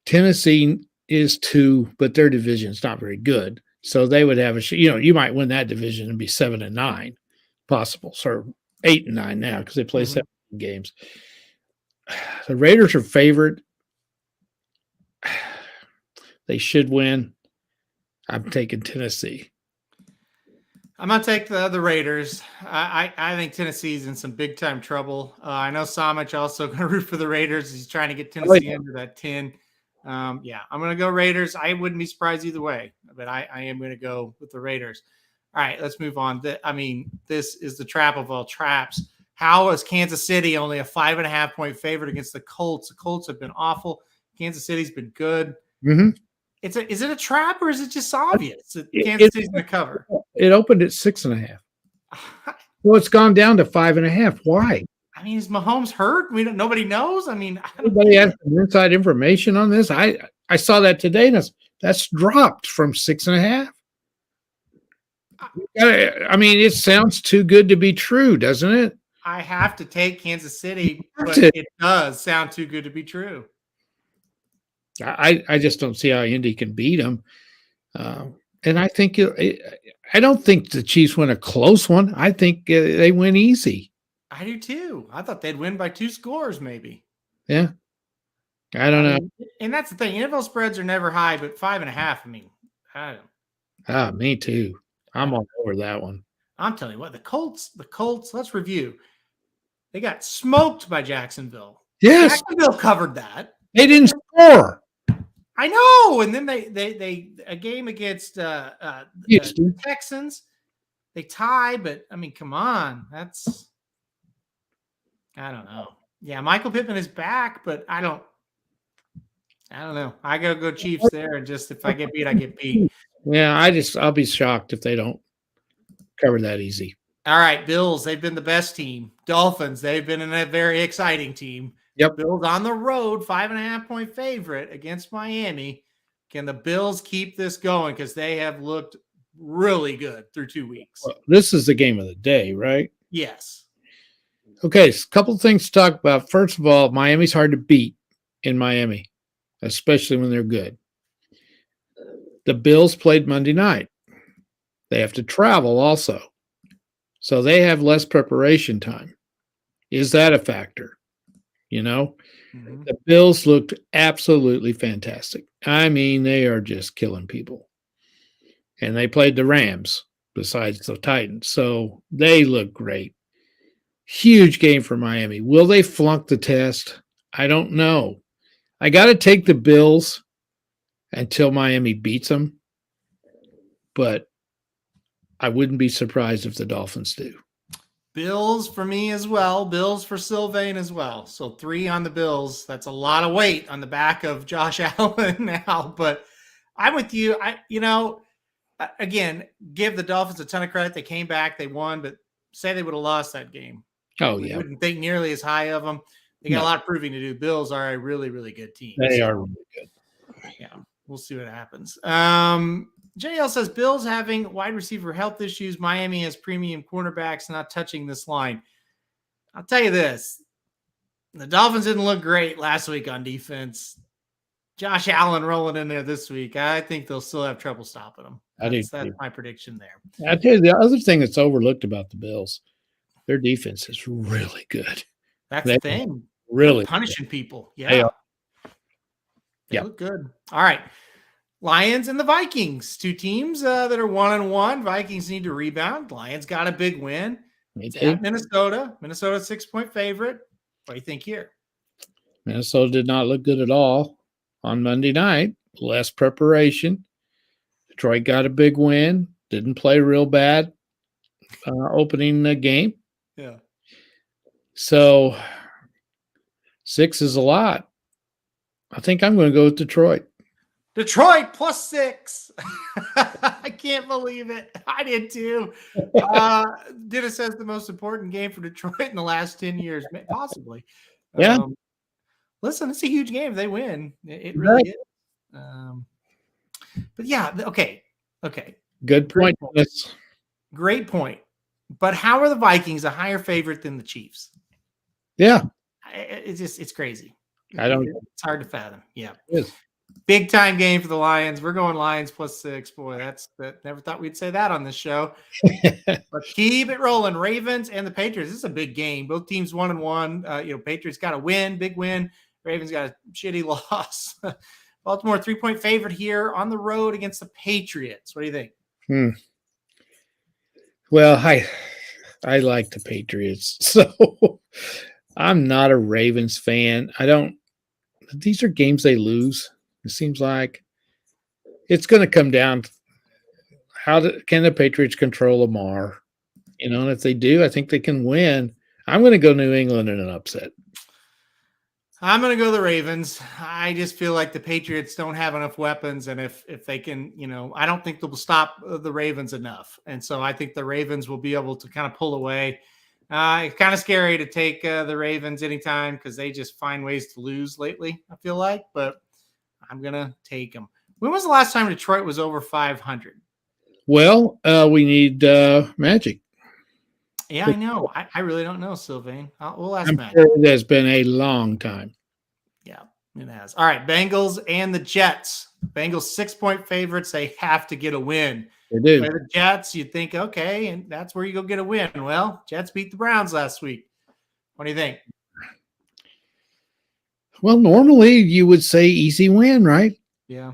Tennessee is 2, but their division is not very good. So they would have you might win that division and be 7-9 possible. So 8-9 now because they play 7 games. The Raiders are favored. They should win. I'm taking Tennessee. I'm going to take the Raiders. I think Tennessee's in some big-time trouble. I know Samich also going to root for the Raiders. He's trying to get Tennessee under that 10. I'm going to go Raiders. I wouldn't be surprised either way, but I am going to go with the Raiders. All right, let's move on. This is the trap of all traps. How is Kansas City only a 5.5-point favorite against the Colts? The Colts have been awful. Kansas City's been good. Mm-hmm. Is it a trap or is it just obvious that Kansas City's going to cover? It opened at 6.5. Well, it's gone down to 5.5. Why? I mean, is Mahomes hurt? Nobody knows. I mean, Anybody has some inside information on this? I saw that today, and that's dropped from 6.5. I mean, it sounds too good to be true, doesn't it? I have to take Kansas City, but it. it does sound too good to be true. I just don't see how Indy can beat them. And I think I don't think the Chiefs win a close one. I think they win easy. I do too. I thought they'd win by 2 scores, maybe. Yeah. I don't know. And that's the thing. NFL spreads are never high, but 5.5. I mean, I don't. Me too. I'm all over that one. I'm telling you what, the Colts, let's review. They got smoked by Jacksonville. Yes. Jacksonville covered that. They didn't score. I know. And then they a game against the Texans, they tie, but I mean, come on. I don't know. Yeah, Michael Pittman is back, but I don't know. I gotta go Chiefs there, and just if I get beat, I get beat. Yeah, I'll be shocked if they don't cover that easy. All right, Bills, they've been the best team. Dolphins, they've been in a very exciting team. Yep. Bills on the road, 5.5-point favorite against Miami. Can the Bills keep this going? Because they have looked really good through 2 weeks. Well, this is the game of the day, right? Yes. Okay, a couple of things to talk about. First of all, Miami's hard to beat in Miami, especially when they're good. The Bills played Monday night. They have to travel also. So they have less preparation time. Is that a factor? Mm-hmm. The Bills looked absolutely fantastic. I mean, they are just killing people. And they played the Rams besides the Titans. So they look great. Huge game for Miami. Will they flunk the test? I don't know. I got to take the Bills until Miami beats them. But I wouldn't be surprised if the Dolphins do. Bills for me as well. Bills for Sylvain as well. So 3 on the Bills. That's a lot of weight on the back of Josh Allen now. But I'm with you. Again, give the Dolphins a ton of credit. They came back. They won. But say they would have lost that game. Oh, yeah. I wouldn't think nearly as high of them. They got a lot of proving to do. Bills are a really, really good team. They are really good. Yeah, we'll see what happens. JL says Bills having wide receiver health issues. Miami has premium cornerbacks not touching this line. I'll tell you this. The Dolphins didn't look great last week on defense. Josh Allen rolling in there this week. I think they'll still have trouble stopping them. That's my prediction there. I tell you, the other thing that's overlooked about the Bills, their defense is really good. That's the thing. Really punishing people. Yeah. They look good. All right. Lions and the Vikings, 2 teams that are 1-1. Vikings need to rebound. Lions got a big win. It's at Minnesota. Minnesota 6-point favorite. What do you think here? Minnesota did not look good at all on Monday night. Less preparation. Detroit got a big win. Didn't play real bad opening the game. Yeah. So 6 is a lot. I think I'm going to go with Detroit. Detroit +6. I can't believe it. I did too. Dennis says the most important game for Detroit in the last 10 years, possibly. Yeah. Listen, it's a huge game. They win. It really is. But yeah, okay. Good point. Great point. But how are the Vikings a higher favorite than the Chiefs? Yeah. It's crazy. It's hard to fathom. Yeah. It is. Big time game for the Lions. We're going Lions +6. Boy, that never thought we'd say that on this show. But keep it rolling. Ravens and the Patriots. This is a big game. Both teams 1-1. Patriots got a win, big win. Ravens got a shitty loss. Baltimore 3-point favorite here on the road against the Patriots. What do you think? Well, I like the Patriots, so I'm not a Ravens fan. These are games they lose. It seems like it's going to come down to can the Patriots control Lamar? And if they do, I think they can win. I'm going to go New England in an upset. I'm going to go the Ravens. I just feel like the Patriots don't have enough weapons. And if they can, I don't think they'll stop the Ravens enough. And so I think the Ravens will be able to kind of pull away. It's kind of scary to take the Ravens anytime because they just find ways to lose lately, I feel like, but I'm going to take them. When was the last time Detroit was over 500? Well, we need Magic. Yeah, I know. I really don't know, Sylvain. We'll ask I'm Matt. sure it has been a long time. Yeah, it has. All right, Bengals and the Jets. Bengals 6-point favorites. They have to get a win. They do. Play the Jets, you'd think, okay, and that's where you go get a win. Well, Jets beat the Browns last week. What do you think? Well, normally you would say easy win, right? Yeah.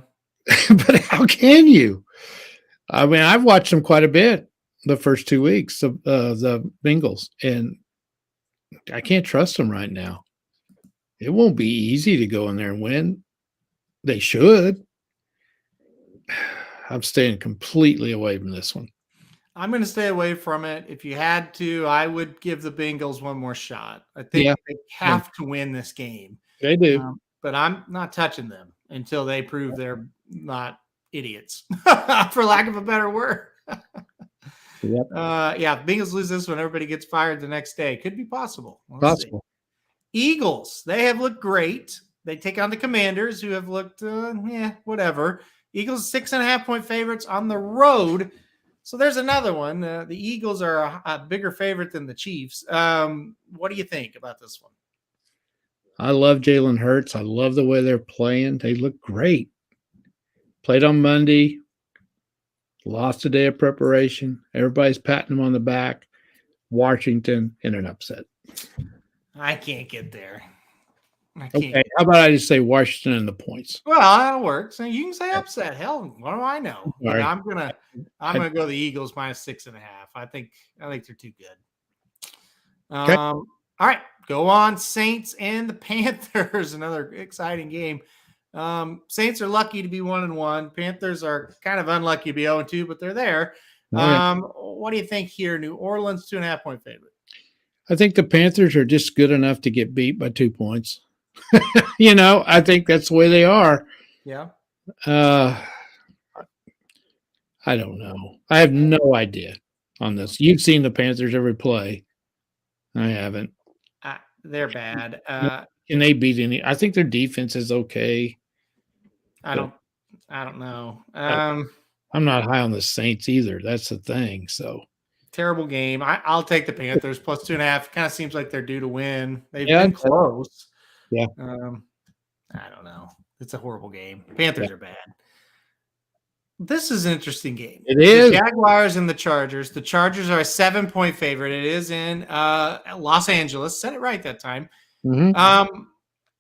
But how can you? I mean, I've watched them quite a bit the first 2 weeks of the Bengals, and I can't trust them right now. It won't be easy to go in there and win. They should. I'm staying completely away from this one. I'm going to stay away from it. If you had to, I would give the Bengals one more shot. I think they have to win this game. They do. But I'm not touching them until they prove they're not idiots, for lack of a better word. Yep. Bengals lose this one. Everybody gets fired the next day. Could be possible. Possible. See. Eagles, they have looked great. They take on the Commanders, who have looked, whatever. Eagles 6.5-point favorites on the road. So there's another one. The Eagles are a bigger favorite than the Chiefs. What do you think about this one? I love Jalen Hurts. I love the way they're playing. They look great. Played on Monday. Lost a day of preparation. Everybody's patting them on the back. Washington in an upset. I can't get there. Okay, how about I just say Washington and the points? Well, that'll work. So you can say upset. Hell, what do I know? Right. I'm gonna go the Eagles minus 6.5. I think they're too good. Okay. All right, go on. Saints and the Panthers. Another exciting game. Saints are lucky to be 1-1. Panthers are kind of unlucky to be 0-2, but they're there. What do you think here? New Orleans 2.5-point favorite. I think the Panthers are just good enough to get beat by 2 points. I think that's the way they are. Yeah. I don't know. I have no idea on this. You've seen the Panthers every play. I haven't. They're bad. Can they beat any? I think their defense is okay. I don't know. I'm not high on the Saints either. That's the thing. So terrible game. I'll take the Panthers plus 2.5. Kind of seems like they're due to win. They've been close. Yeah. I don't know. It's a horrible game. Panthers are bad. This is an interesting game. It is. The Jaguars and the Chargers. The Chargers are a 7-point favorite. It is in Los Angeles. Said it right that time. Mm-hmm.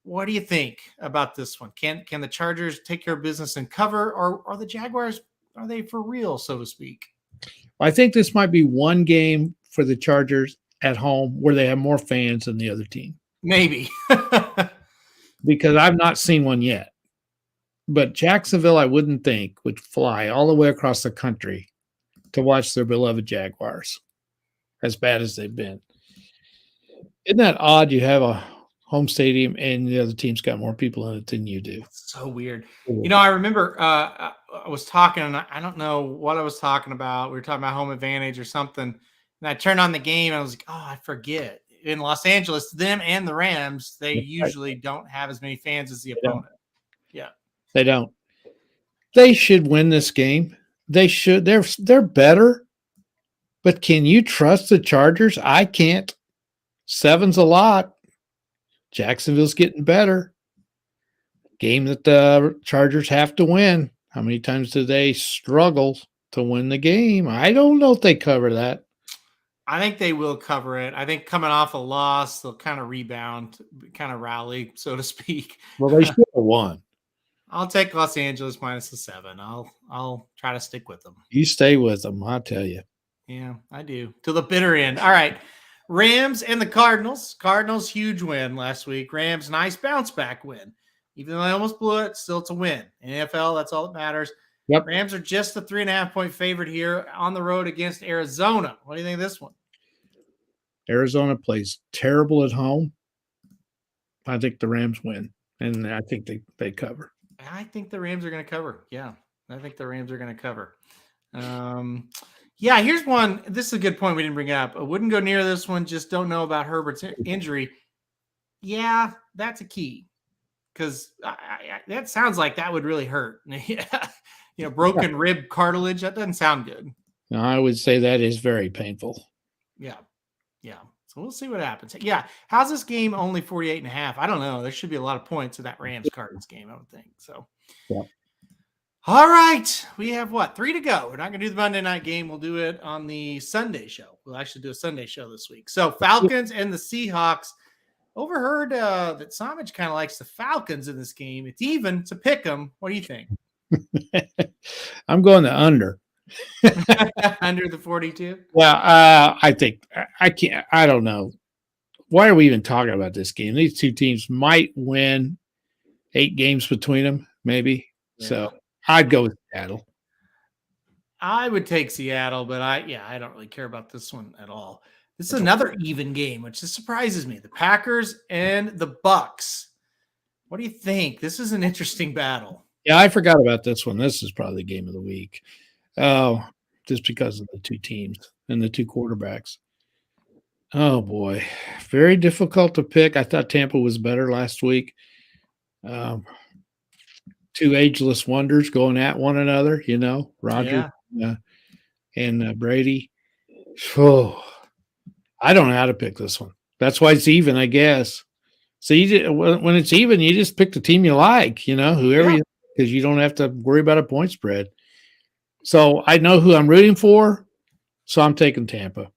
What do you think about this one? Can the Chargers take care of business and cover, or are the Jaguars, are they for real, so to speak? I think this might be one game for the Chargers at home where they have more fans than the other team. Maybe. Because I've not seen one yet. But Jacksonville, I wouldn't think, would fly all the way across the country to watch their beloved Jaguars, as bad as they've been. Isn't that odd? You have a home stadium and the other team's got more people in it than you do. So weird. I remember I was talking, and I don't know what I was talking about. We were talking about home advantage or something. And I turned on the game and I was like, oh, I forget. In Los Angeles, them and the Rams, they usually don't have as many fans as the opponent. Yeah. They don't. They should win this game. They should. They're better. But can you trust the Chargers? I can't. 7's a lot. Jacksonville's getting better. Game that the Chargers have to win. How many times do they struggle to win the game? I don't know if they cover that. I think they will cover it. I think coming off a loss, they'll kind of rebound, kind of rally, so to speak. Well, they should have won. I'll take Los Angeles minus the 7. I'll try to stick with them. You stay with them, I'll tell you. Yeah, I do. To the bitter end. All right. Rams and the Cardinals. Cardinals, huge win last week. Rams, nice bounce back win. Even though they almost blew it, still it's a win. In NFL, that's all that matters. Yep. Rams are just a 3.5-point favorite here on the road against Arizona. What do you think of this one? Arizona plays terrible at home. I think the Rams win, and I think they cover. I think the Rams are going to cover. Yeah, I think the Rams are going to cover. Yeah, here's one. This is a good point we didn't bring up. I wouldn't go near this one. Just don't know about Herbert's injury. Yeah, that's a key because that sounds like that would really hurt. Broken rib cartilage. That doesn't sound good. No, I would say that is very painful. Yeah. So we'll see what happens. Yeah. How's this game only 48.5? I don't know. There should be a lot of points in that Rams Cardinals game, I would think. So, yeah. All right. We have 3 to go. We're not going to do the Monday night game. We'll do it on the Sunday show. We'll actually do a Sunday show this week. So Falcons and the Seahawks. Overheard that Samich kind of likes the Falcons in this game. It's even. It's a pick 'em. What do you think? I'm going to under. Under the 42? Well, I think I can't. I don't know. Why are we even talking about this game? These two teams might win 8 games between them, maybe. Yeah. So I'd go with Seattle. I would take Seattle, but I don't really care about this one at all. This is another even game, which just surprises me. The Packers and the Bucks. What do you think? This is an interesting battle. Yeah, I forgot about this one. This is probably the game of the week. Just because of the two teams and the two quarterbacks. Oh boy, very difficult to pick. I thought Tampa was better last week. Two ageless wonders going at one another, Roger and Brady. Oh, I don't know how to pick this one. That's why it's even, I guess. So when it's even, you just pick the team you like, whoever because you don't have to worry about a point spread. So I know who I'm rooting for, so I'm taking Tampa.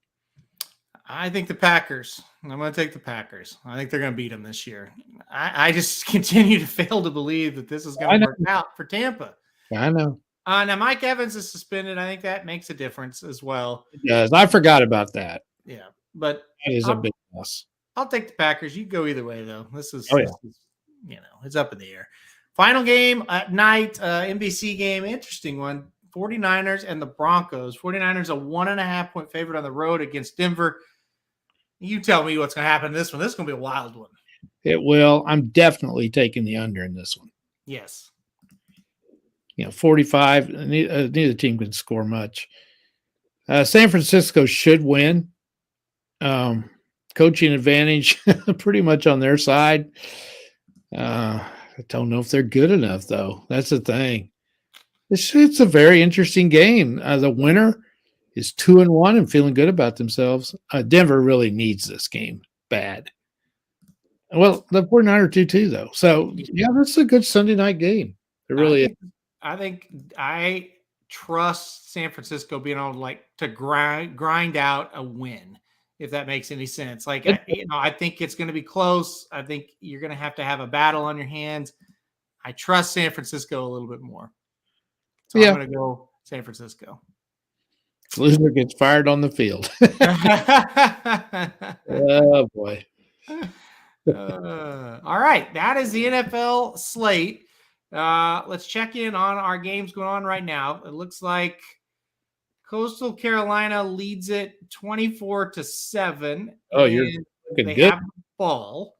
I think the Packers. I'm going to take the Packers. I think they're going to beat them this year. I just continue to fail to believe that this is going to work out for Tampa. I know. Now, Mike Evans is suspended. I think that makes a difference as well. It does. I forgot about that. Yeah, but that is a big loss. I'll take the Packers. You go either way, though. This is, it's up in the air. Final game at night, NBC game, interesting one. 49ers and the Broncos. 49ers a 1.5 point favorite on the road against Denver. You tell me what's going to happen in this one. This is going to be a wild one. It will. I'm definitely taking the under in this one. Yes. 45. Neither team can score much. San Francisco should win. Coaching advantage pretty much on their side. I don't know if they're good enough, though. That's the thing. It's a very interesting game. The winner is 2-1 and feeling good about themselves. Denver really needs this game bad. Well, the 49ers do too, though. So, that's a good Sunday night game. It really is. I think I trust San Francisco being able to grind out a win, if that makes any sense. I think it's going to be close. I think you're going to have a battle on your hands. I trust San Francisco a little bit more. So I'm going to go San Francisco. Loser gets fired on the field. Oh, boy. All right. That is the NFL slate. Let's check in on our games going on right now. It looks like Coastal Carolina leads it 24-7. Oh, you're looking good. Have the ball.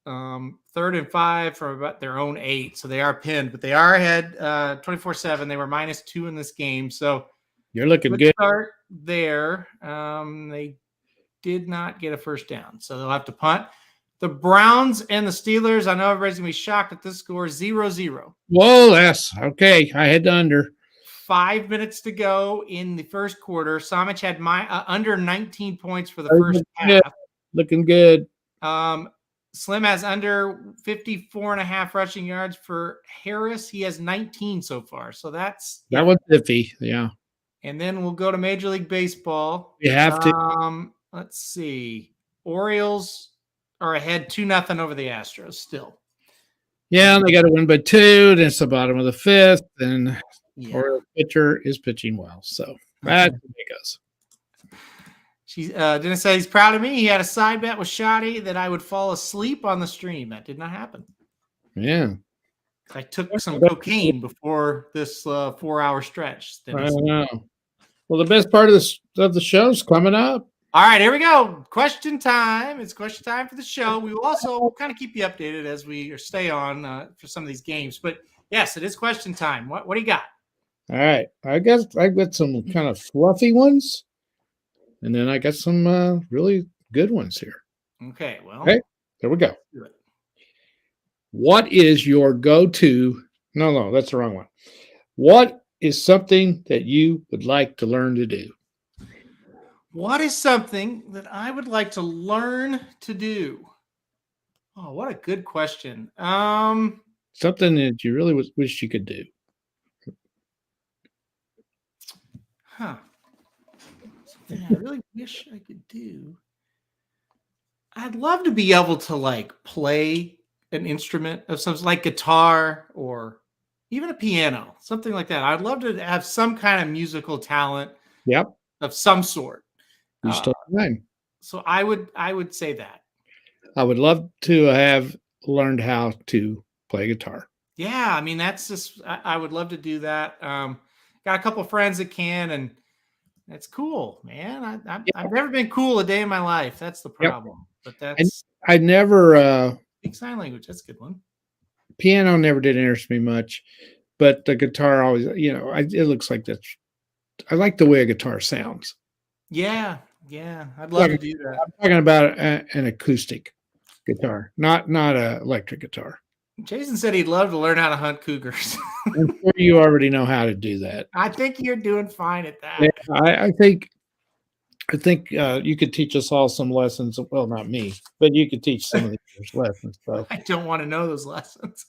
3rd and 5 from about their own 8. So they are pinned, but they are ahead 24-7. They were -2 in this game. So you're looking good. Start there. They did not get a first down, so they'll have to punt. The Browns and the Steelers. I know everybody's going to be shocked at this score, 0-0. Whoa, that's okay. I had the under. 5 minutes to go in the first quarter. Samich had under 19 points for the first half. Looking good. Slim has under 54.5 rushing yards for Harris. He has 19 so far. So that was iffy. Yeah. And then we'll go to Major League Baseball. You have to. Let's see. Orioles are ahead 2-0 over the Astros still. Yeah, they got to win by 2. And it's the bottom of the 5th. And Orioles pitcher is pitching well. So that's what it goes. She didn't say he's proud of me. He had a side bet with Shotty that I would fall asleep on the stream. That did not happen. Yeah. I took some cocaine before this 4-hour stretch. I know. Well, the best part of the show's coming up. All right, here we go. Question time. It's question time for the show. We will also kind of keep you updated as we stay on for some of these games. But yes, it is question time. What do you got? All right. I guess I got some kind of fluffy ones, and then I got some really good ones here. Okay, well, Okay, there we go. do it. What is your go-to? No, that's the wrong one. What is something that you would like to learn to do? What is something that I would like to learn to do? Oh, what a good question. Something that you really wish you could do. Something I really wish I could do. I'd love to be able to like play an instrument of some like guitar or even a piano, something like that. I'd love to have some kind of musical talent Yep, of some sort. you Uh, still time. so I would say that. I would love to have learned how to play guitar. Yeah, I mean that's just I would love to do that. Got a couple friends that can, and that's cool, man. I've never been cool a day in my life. That's the Yep. problem. But And that's I never speak sign language. That's a good one. piano never did interest me much, but the guitar always, it looks like that's. I like the way a guitar sounds. Yeah, I'd love to do that. I'm talking about an acoustic guitar, not a electric guitar. Jason said he'd love to learn how to hunt cougars. I'm sure you already know how to do that. I think you're doing fine at that. Yeah, I think you could teach us all some lessons. Well, not me, but you could teach some of these lessons. So I don't want to know those lessons.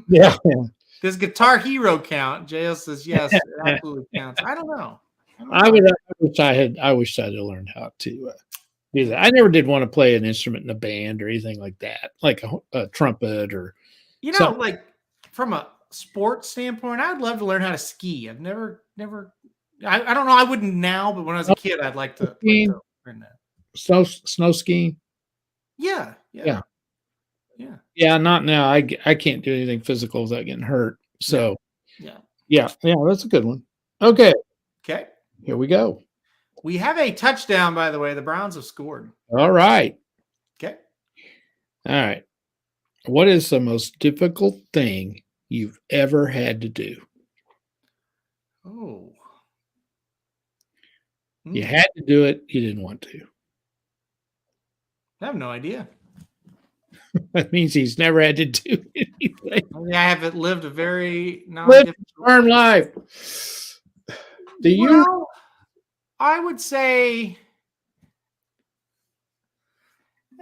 yeah. Does Guitar Hero count? JL says yes, it absolutely counts. I don't know. I wish I'd have learned how to do that. I never did want to play an instrument in a band or anything like that, like a trumpet or. Like from a sports standpoint, I'd love to learn how to ski. I've never. I don't know. I wouldn't now, but when I was a kid, I'd like to learn that. Snow skiing. Yeah. Not now. I can't do anything physical without getting hurt. So Yeah. That's a good one. Okay, here we go. We have a touchdown, by the way. The Browns have scored. All right. Okay. All right. What is the most difficult thing you've ever had to do? Oh. You had to do it. You didn't want to. I have no idea. That means he's never had to do anything. I haven't lived a very Farm life. I would say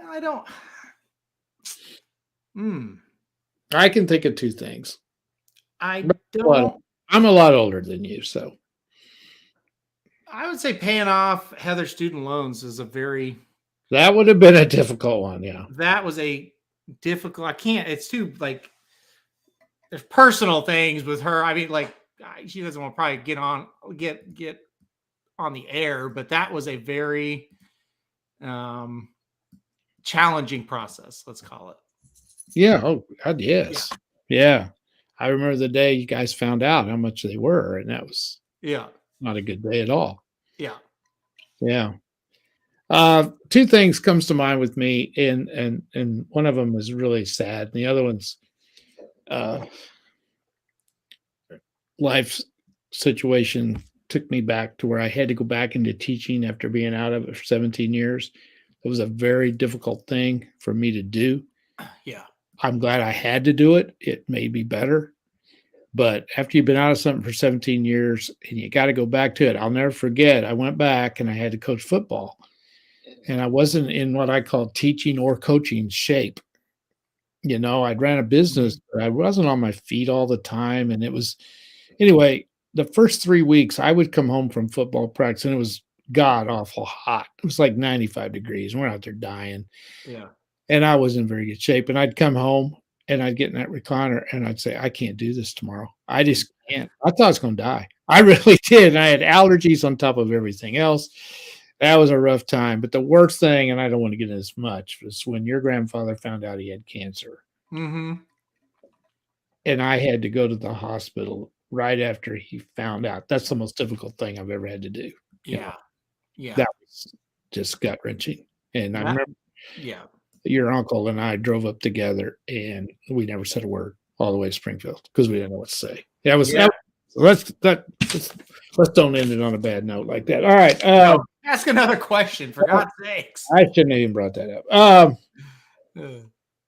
I don't. I can think of two things. I don't. I'm a lot older than you, so I would say paying off Heather's student loans is that would have been a difficult one. Yeah, that was a difficult. I can't. It's too like there's personal things with her. I mean, like she doesn't want to probably get on the air, but that was a very challenging process. Let's call it. Yeah. Oh God, yes. Yeah. I remember the day you guys found out how much they were, and that was not a good day at all. Yeah. Two things comes to mind with me, and one of them is really sad, and the other one's life situation took me back to where I had to go back into teaching after being out of it for 17 years. It was a very difficult thing for me to do. Yeah. I'm glad I had to do it. It made me better. But after you've been out of something for 17 years and you got to go back to it, I'll never forget. I went back and I had to coach football. And I wasn't in what I call teaching or coaching shape. I'd ran a business, but I wasn't on my feet all the time. And it was, anyway, the first 3 weeks I would come home from football practice and it was god awful hot. It was like 95 degrees. And we're out there dying. Yeah. And I was in very good shape. And I'd come home and I'd get in that recliner and I'd say, I can't do this tomorrow. I just can't. I thought I was going to die. I really did. And I had allergies on top of everything else. That was a rough time. But the worst thing, and I don't want to get into this much, was when your grandfather found out he had cancer. Mm-hmm. And I had to go to the hospital right after he found out. That's the most difficult thing I've ever had to do. Yeah. That was just gut wrenching. And I remember your uncle and I drove up together and we never said a word all the way to Springfield because we didn't know what to say. That was So let's don't end it on a bad note like that. All right. Ask another question, for God's sakes. I shouldn't have even brought that up.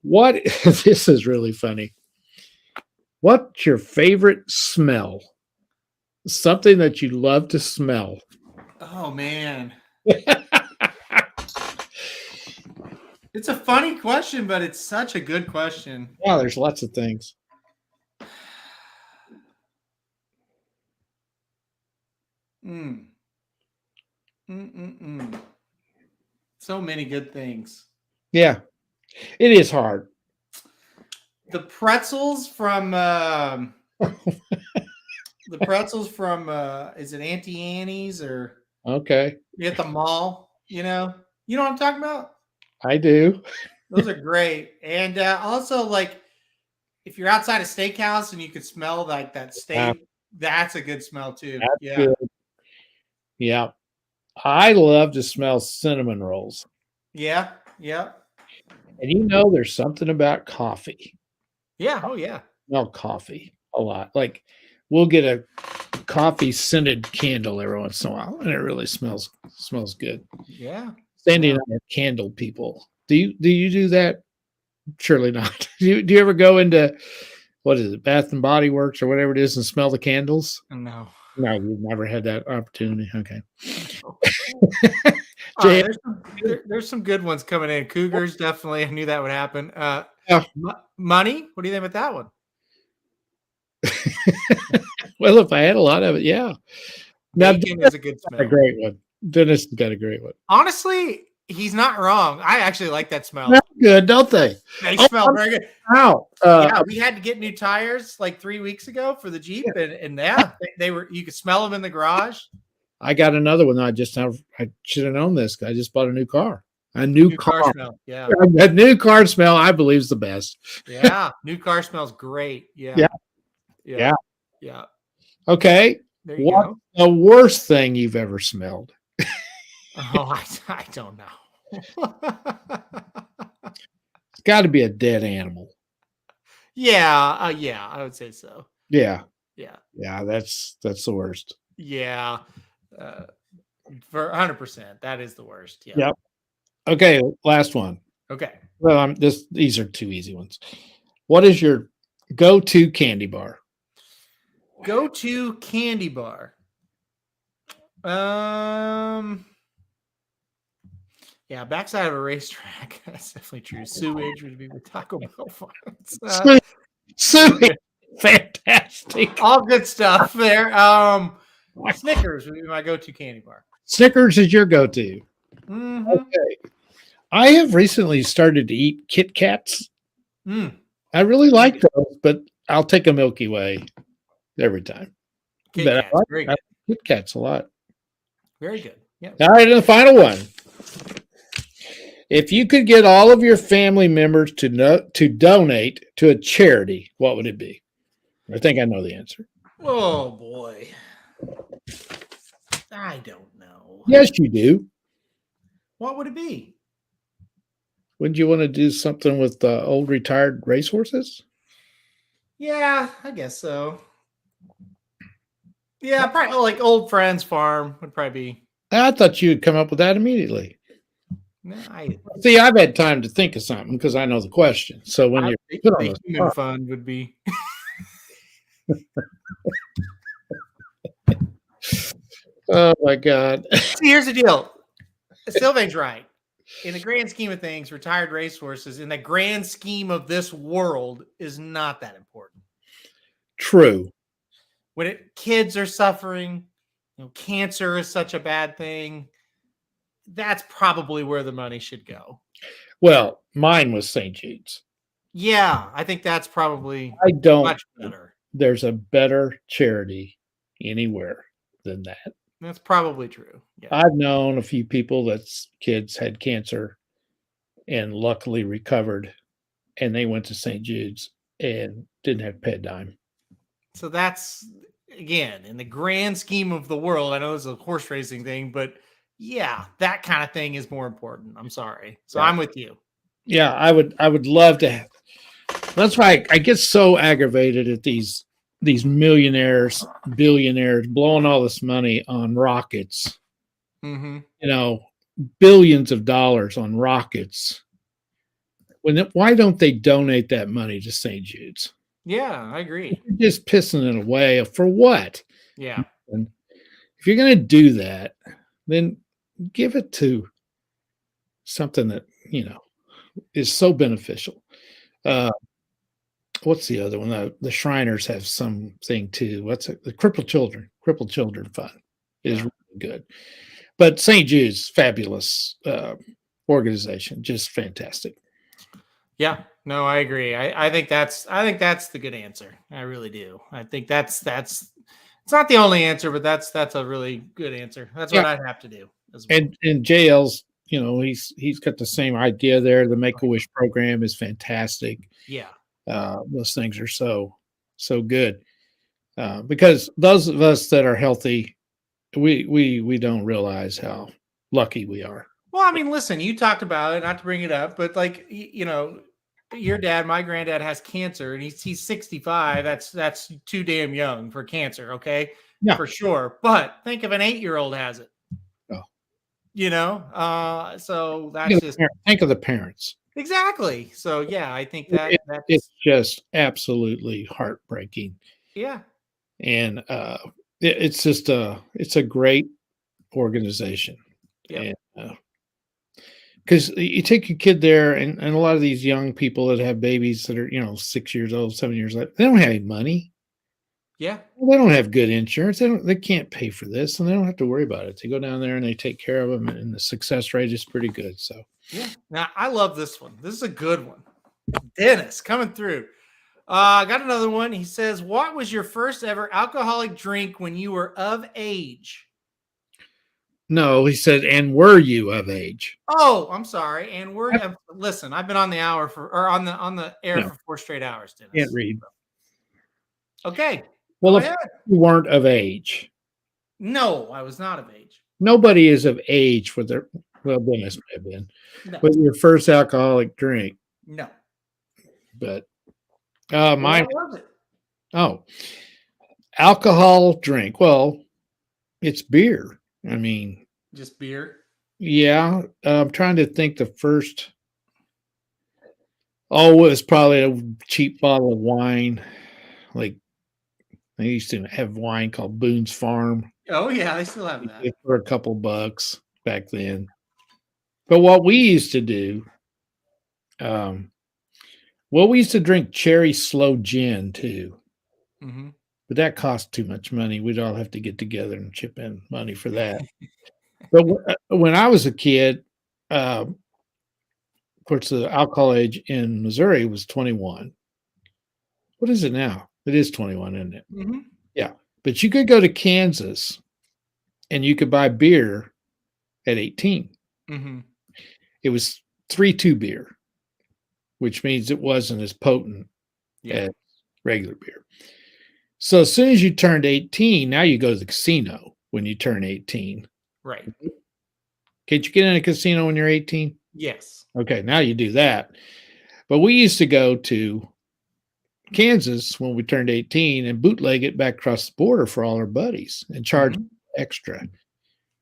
What this is really funny. What's your favorite smell? Something that you love to smell. Oh man. It's a funny question, but it's such a good question. Yeah, there's lots of things. So many good things. Yeah, it is hard. The pretzels from is it Auntie Annie's or Okay, at the mall? You know what I'm talking about? I do. Those are great. And also, like, if you're outside a steakhouse and you could smell like that steak, that's a good smell too. That's good. Yeah. I love to smell cinnamon rolls. Yeah. Yeah. And there's something about coffee. Yeah. Oh, yeah. I smell coffee a lot. Like, we'll get a coffee scented candle every once in a while, and it really smells good. Yeah. Sandy and I are candle people. Do you do that? Surely not. Do you ever go into, what is it, Bath and Body Works or whatever it is, and smell the candles? No. No, you've never had that opportunity. Okay. Right, there's some good ones coming in. Cougars, definitely. I knew that would happen. Money. What do you think about that one? Well, if I had a lot of it, yeah. Now, Bacon is a good smell. A great one. Dennis has got a great one. Honestly, he's not wrong. I actually like that smell. Smell good, don't they? They smell very good. Wow. Yeah, we had to get new tires like 3 weeks ago for the Jeep, and they were. You could smell them in the garage. I got another one. I should have known this. I just bought a new car. A new car smell. Yeah, that new car smell, I believe, is the best. Yeah, new car smells great. Yeah. Okay. What's the worst thing you've ever smelled? Oh, I don't know. It's got to be a dead animal. Yeah, I would say so. Yeah, that's the worst. Yeah, for 100%, that is the worst. Yeah. Yep. Okay, last one. Okay. Well, these are two easy ones. What is your go-to candy bar? Go-to candy bar. Yeah, backside of a racetrack. That's definitely true. Sewage would be the Taco Bell farms. Sewage, fantastic. All good stuff there. Snickers would be my go-to candy bar. Snickers is your go-to. Mm-hmm. Okay. I have recently started to eat Kit Kats. I really like those, but I'll take a Milky Way every time. Kit Kats, very good. Kit Kats a lot. Very good. Yeah. All right, and the final one. If you could get all of your family members to donate to a charity, what would it be? I think I know the answer. Oh boy, I don't know. Yes, you do. What would it be? Wouldn't you want to do something with old retired racehorses? Yeah, I guess so. Yeah, probably like Old Friends Farm would probably be. I thought you would come up with that immediately. No, See, I've had time to think of something because I know the question. So when you put on the human fund would be. Oh my God! See, here's the deal. Sylvain's right. In the grand scheme of things, retired racehorses, in the grand scheme of this world, is not that important. True. When kids are suffering, cancer is such a bad thing. That's probably where the money should go. Well, mine was St. Jude's. Yeah, I think that's probably much better. There's a better charity anywhere than that. That's probably true. Yeah. I've known a few people that's kids had cancer and luckily recovered, and they went to St. Jude's and didn't have to pay a dime. So that's, again, in the grand scheme of the world, I know it's a horse racing thing, but yeah, that kind of thing is more important. I'm sorry. So I'm with you. Yeah, I would love to have. That's why I get so aggravated at these these millionaires, billionaires blowing all this money on rockets, billions of dollars on rockets. Why don't they donate that money to St. Jude's? Yeah, I agree. You're just pissing it away for what? Yeah. And if you're going to do that, then give it to something that, is so beneficial. What's the other one? The Shriners have something too. What's it? The Crippled Children Fund is really good. But St. Jude's, fabulous organization, just fantastic. Yeah, no, I agree. I think that's the good answer. I really do. I think that's it's not the only answer, but that's a really good answer. That's what I'd have to do as well. And JL's, he's got the same idea there. The Make-A-Wish program is fantastic. Yeah. Those things are so good. Because those of us that are healthy, we don't realize how lucky we are. Well, I mean, listen, you talked about it, not to bring it up, but like, your dad, my granddad has cancer and he's 65. That's too damn young for cancer. Okay. Yeah, for sure. But think of an 8-year-old has it. Oh, so that's just think of the parents. Exactly. So yeah, I think it's just absolutely heartbreaking. Yeah. And it's just it's a great organization. Yeah. Because you take your kid there, and a lot of these young people that have babies that are 6 years old, 7 years old, they don't have any money. Yeah. They don't have good insurance. They can't pay for this, and they don't have to worry about it. They go down there and they take care of them, and the success rate is pretty good. So yeah. Now I love this one. This is a good one. Dennis coming through. Got another one. He says, "What was your first ever alcoholic drink when you were of age?" No, he said, "And were you of age?" Oh, I'm sorry. And listen, I've been on the on the air for 4 straight hours, Dennis. Can't read. Okay. Well, if you weren't of age. No, I was not of age. Nobody is of age for their, well, Dennis may have been, with your first alcoholic drink. No. But mine. What was it? Oh, alcohol drink. Well, it's beer. I mean, just beer. Yeah. I'm trying to think the first. Oh, it was probably a cheap bottle of wine. Like, they used to have wine called Boone's Farm. Oh, yeah, they still have that. For a couple bucks back then. But what we used to do, we used to drink cherry slow gin too. Mm-hmm. But that cost too much money. We'd all have to get together and chip in money for that. But when I was a kid, of course, the alcohol age in Missouri was 21. What is it now? It is 21, isn't it? Mm-hmm. Yeah. But you could go to Kansas and you could buy beer at 18. Mm-hmm. It was 3.2 beer, which means it wasn't as potent as regular beer. So as soon as you turned 18, now you go to the casino when you turn 18. Right. Can't you get in a casino when you're 18? Yes. Okay, now you do that. But we used to go to Kansas when we turned 18 and bootleg it back across the border for all our buddies and charge extra.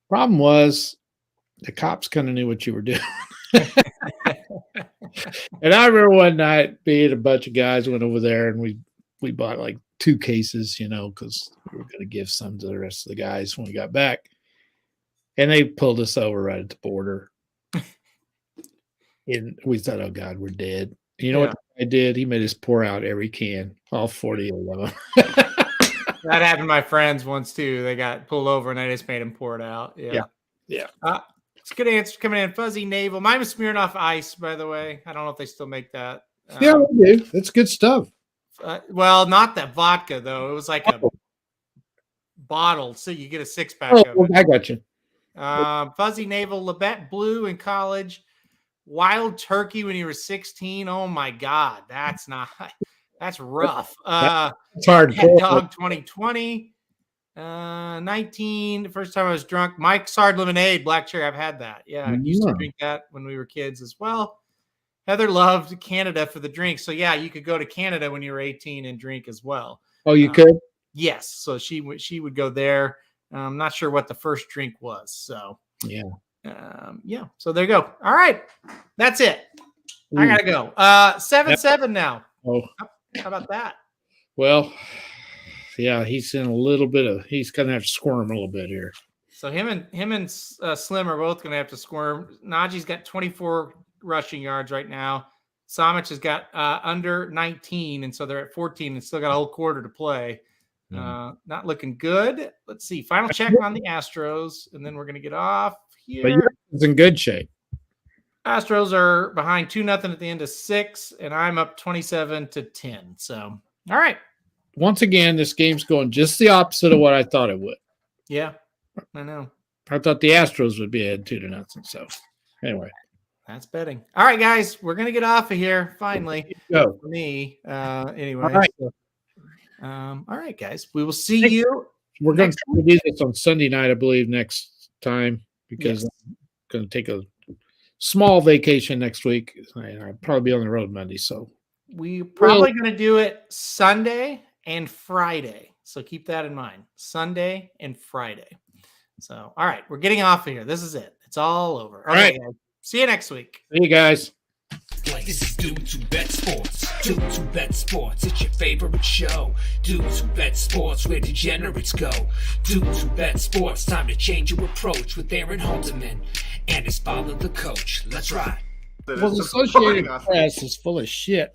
Problem was the cops kind of knew what you were doing. And I remember one night being a bunch of guys went over there and we bought like 2 cases, because we were going to give some to the rest of the guys when we got back. And they pulled us over right at the border. And we thought, oh God, we're dead. You know what I did? He made us pour out every can, all 40 of them. That happened to my friends once too. They got pulled over and I just made them pour it out. Yeah. It's a good answer coming in. Fuzzy Naval. Mine was Smirnoff Ice, by the way. I don't know if they still make that. Yeah, they do. That's good stuff. Well, not that vodka though. It was like a bottle, so you get a 6-pack of it. I got you. Fuzzy Naval, Labette Blue in college. Wild Turkey when you were 16. Oh my God, that's rough. It's hard. Dog 2020. 19. The first time I was drunk. Mike's Hard Lemonade, Black Cherry. I've had that. Yeah, I used to drink that when we were kids as well. Heather loved Canada for the drink. So yeah, you could go to Canada when you were 18 and drink as well. Oh, you could? Yes. So she would go there. I'm not sure what the first drink was. So Yeah. So there you go. All right. That's it. I gotta go. 7-7 now. Oh, how about that? Well, yeah, he's in a little bit of. He's gonna have to squirm a little bit here. So him and Slim are both gonna have to squirm. Najee's got 24 rushing yards right now. Samich has got under 19, and so they're at 14 and still got a whole quarter to play. Not looking good. Let's see. Final check on the Astros, and then we're gonna get off here. But yours in good shape. Astros are behind 2-0 at the end of 6, and I'm up 27-10. So, all right. Once again, this game's going just the opposite of what I thought it would. Yeah, I know. I thought the Astros would be ahead 2-0. So, anyway. That's betting. All right, guys. We're going to get off of here, finally. Go. For me. Anyway. All right. All right, guys. We will see you. We're going to try to do this on Sunday night, I believe, next time, because I'm going to take a small vacation next week. I'll probably be on the road Monday. So we're probably going to do it Sunday and Friday. So keep that in mind. Sunday and Friday. So, all right, we're getting off of here. This is it. It's all over. Okay, all right. Guys. See you next week. See you guys. Like this is Dudes Who Bet Sports. Dudes Who Bet Sports, it's your favorite show. Dudes Who Bet Sports, where degenerates go. Dudes Who Bet Sports, time to change your approach with Aaron Halterman and his father, the coach. Let's ride. Well, the Associated Press is full of shit.